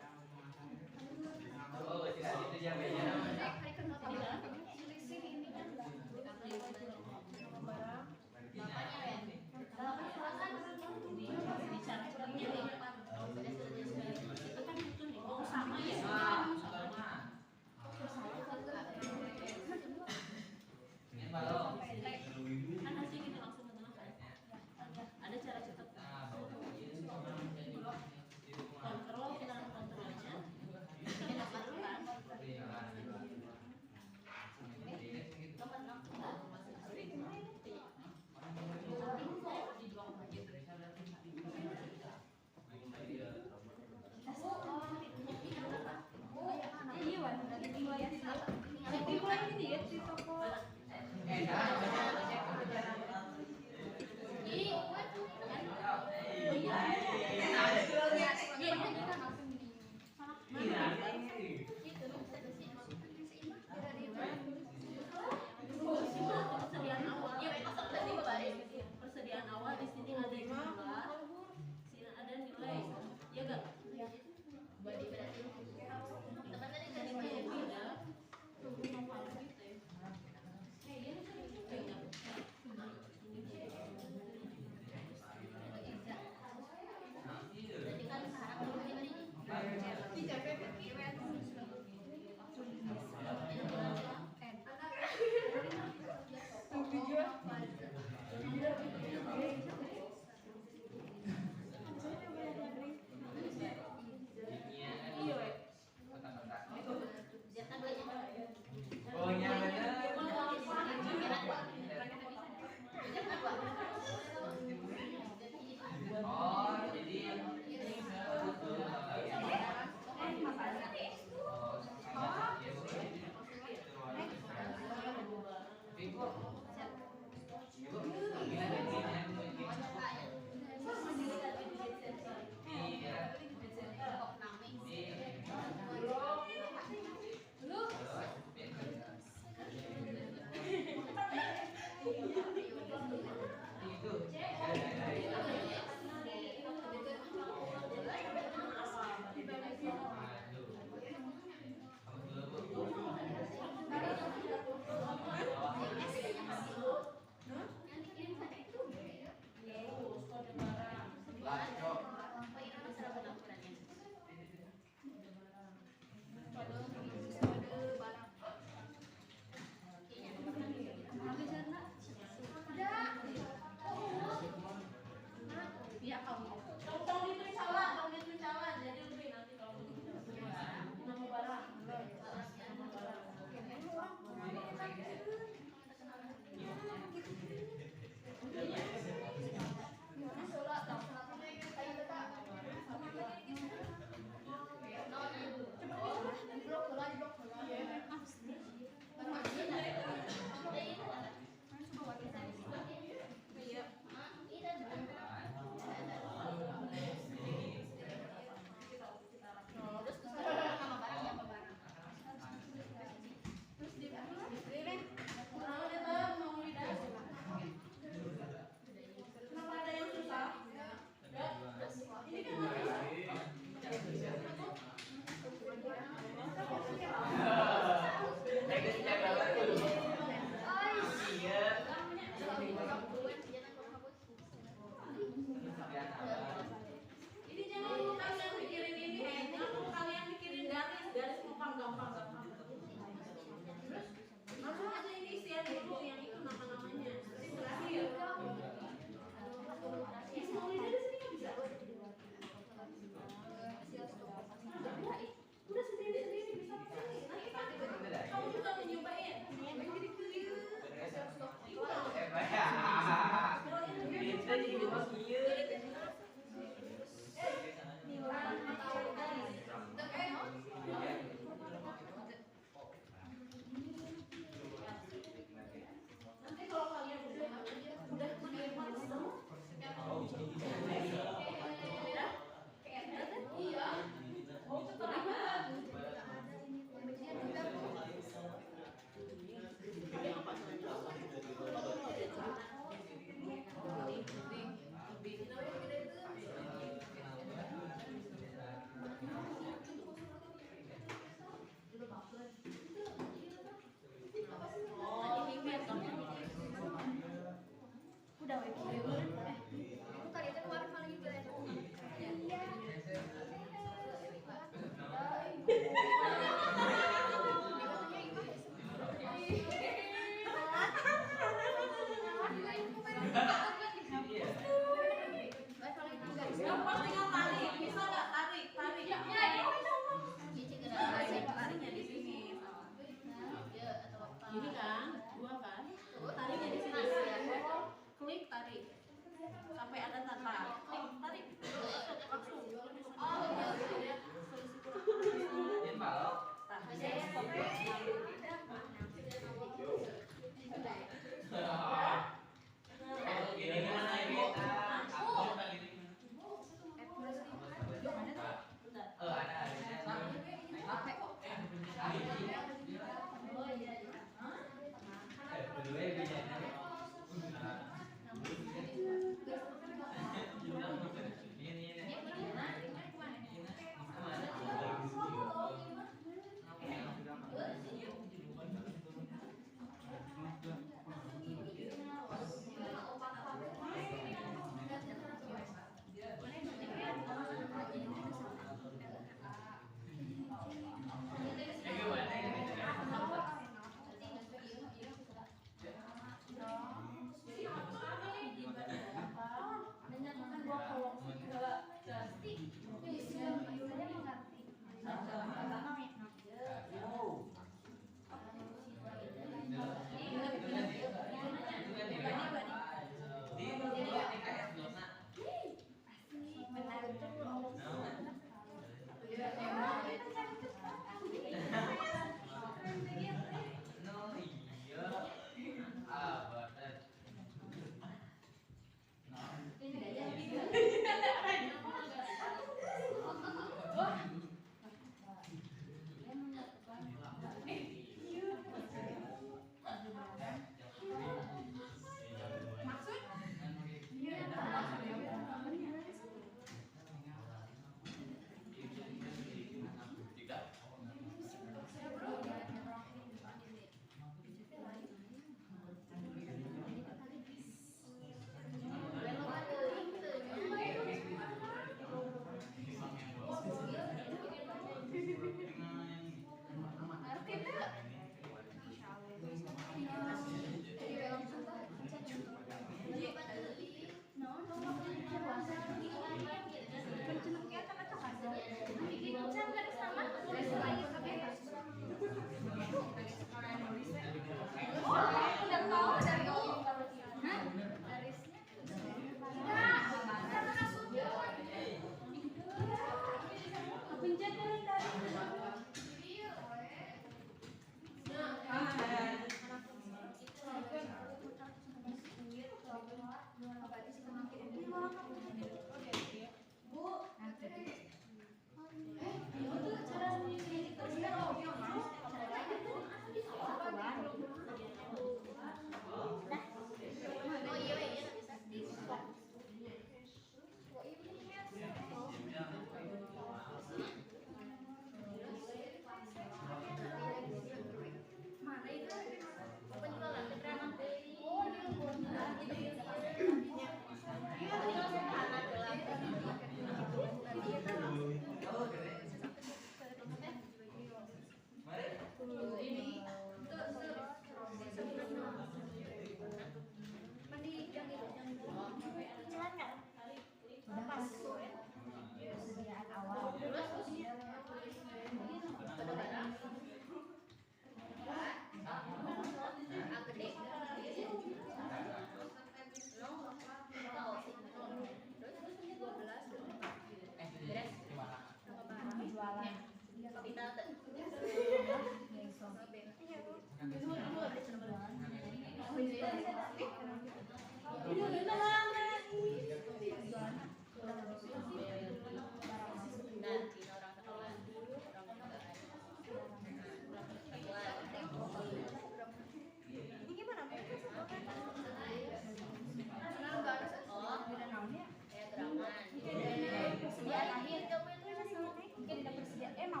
Piring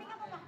apa Pak?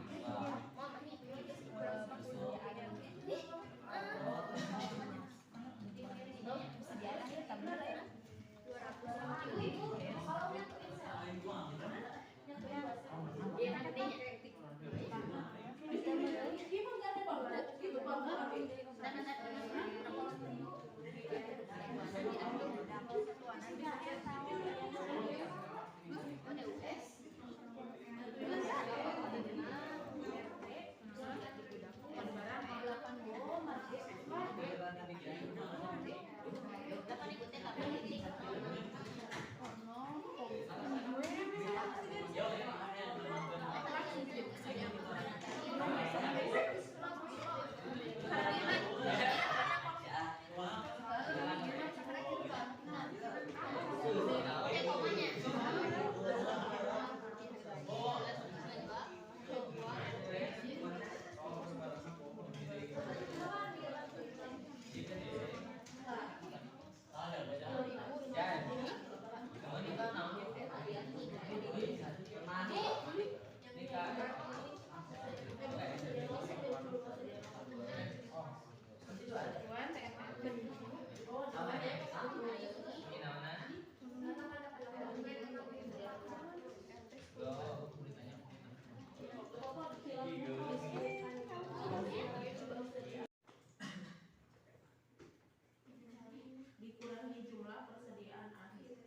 Dikurangi jumlah persediaan akhir.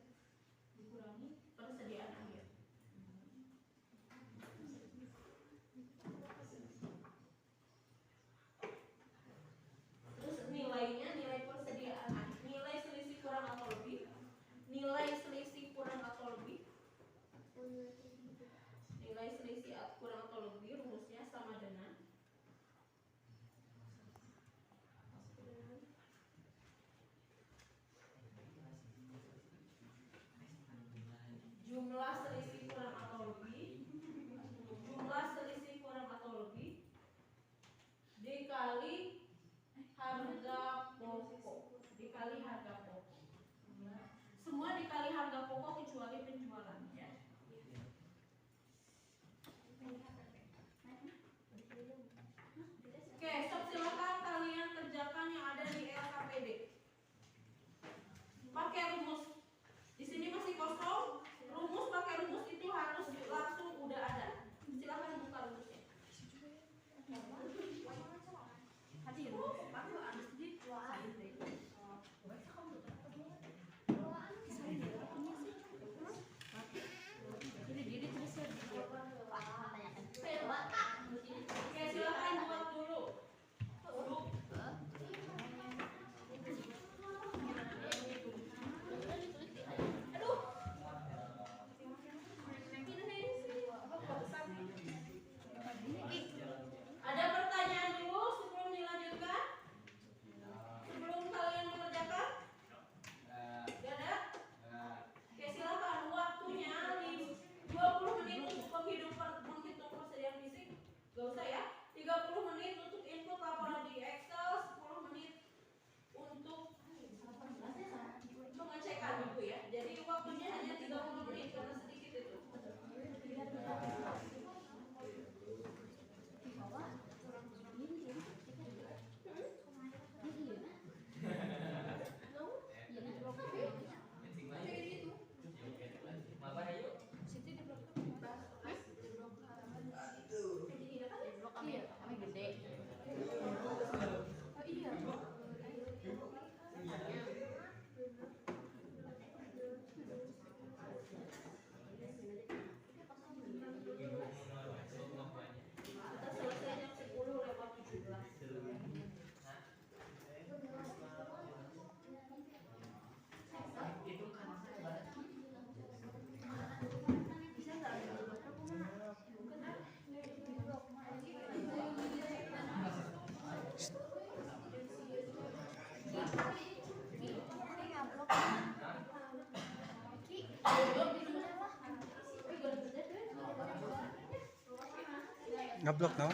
Dikurangi persediaan akhir. Terus nilainya, nilai persediaan akhir, nilai selisih kurang atau lebih, nilai selisih kurang atau lebih, nilai selisih kurang atau lebih rumusnya sama dengan jumlah selisih kurang atau lebih, jumlah selisih kurang atau lebih dikali harga pokok, dikali harga pokok. Semua dikali harga pokok kecuali penjualan ya. Oke, silakan kalian kerjakan yang ada di LKPD. Pakai rumus. Di sini masih kosong. Rumus pakai rumus itu harus langsung udah ada. Silakan buka rumusnya. Oke, silakan buat dulu. Ada pertanyaan dulu sebelum dilanjutkan? Sebelum kalian mengerjakan? Tidak ada? Oke, silakan waktunya 20 menit untuk menghitung persediaan fisik. Gak usah ya. 30 menit untuk input laporan di Excel, 10 menit untuk pengecekan buku ya. Jadi waktunya hanya 30 menit karena sedikit itu. Ngeblok no?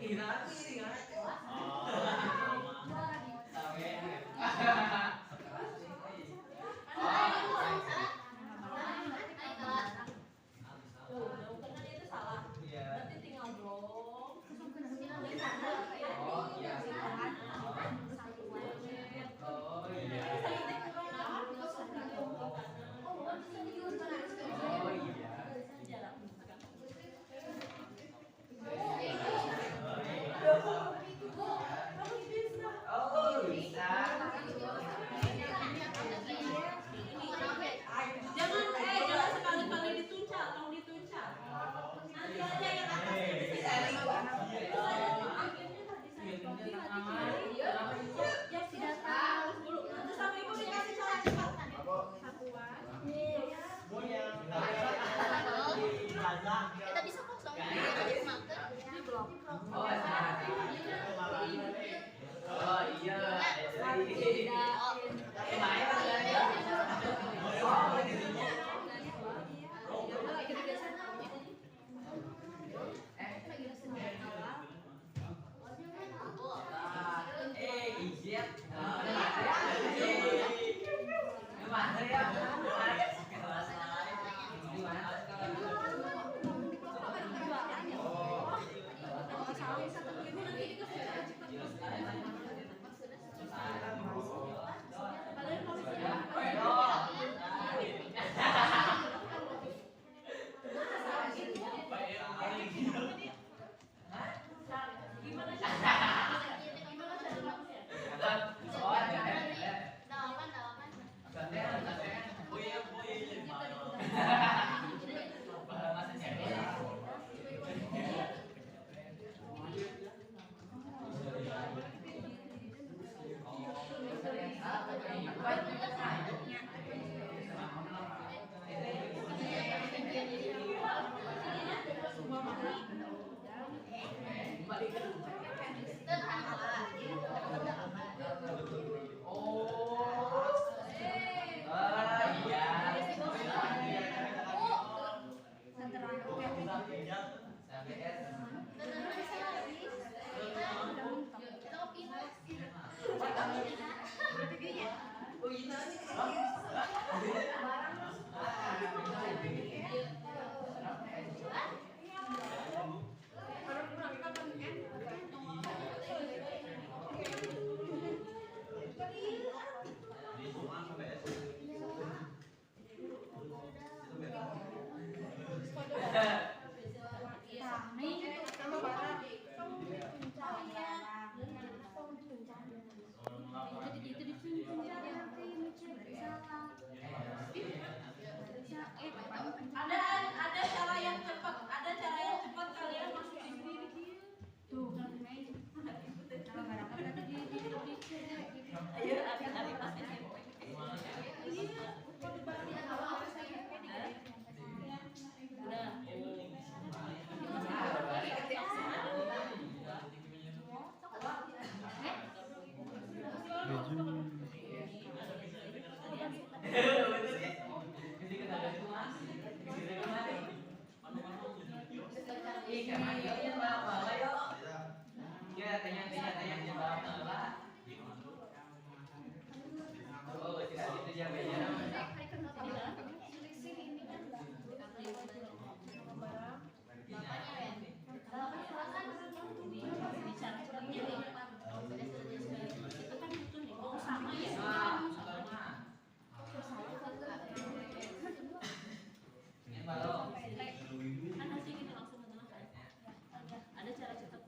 Tuh, karena dia itu salah. Berarti tinggal blok. Oh iya. Oh iya. Oh iya. Oh bisa. Jangan sekali-kali dituncak, tolong dituncak. Nanti aja yang atas ini ya sudah tahu dulu. Nanti sama ibu dikasih cara cepat. Satuan. Kita bisa kosong. Ini blok. Oh salah. Oh iya. Ibu nanti dikasih cara cepat. Kalian mau gimana cara? Gimana cara bagusnya? Ada cara yang cepat, kalian masuk di sini. Tuh, ayo adik-adik pas SMP. Udah. Oh, tidak itu dia beda. Ada cara cepat.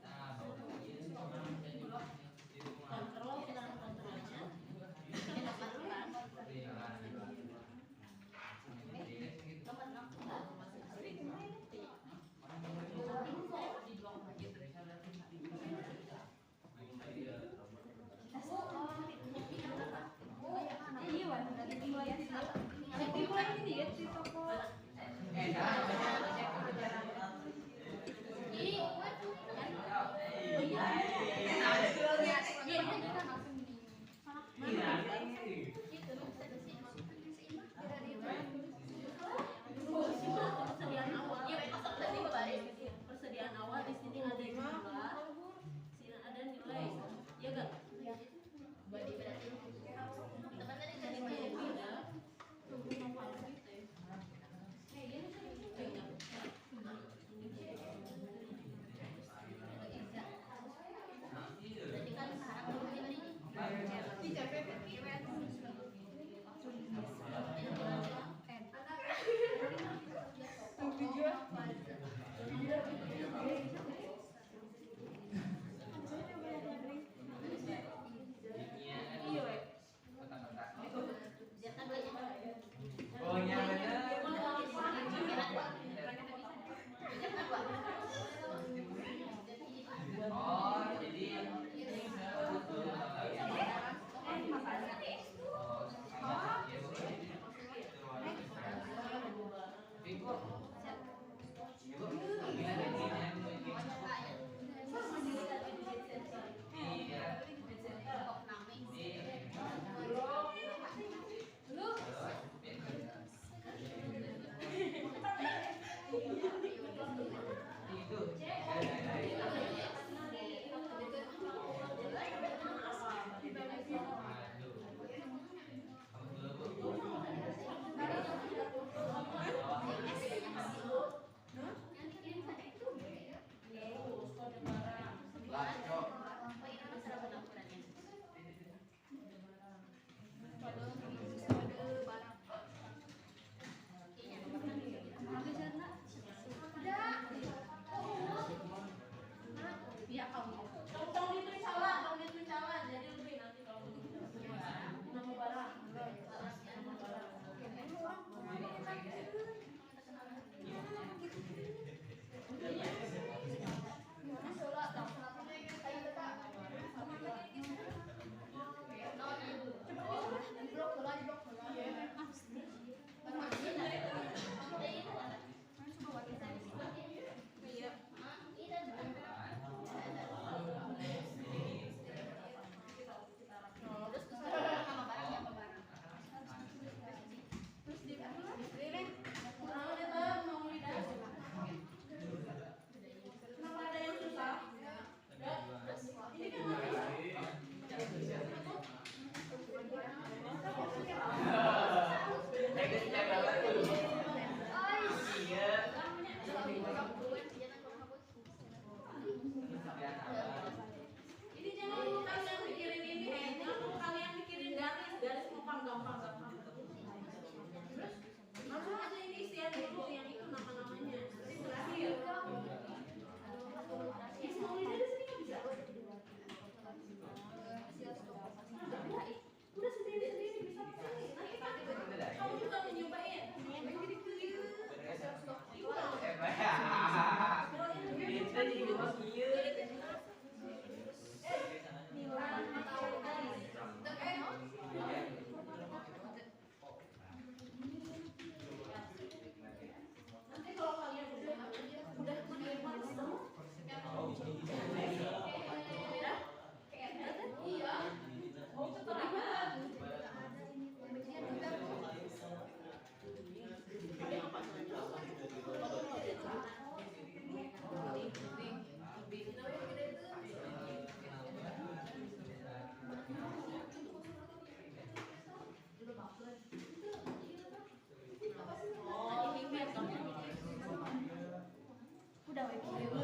we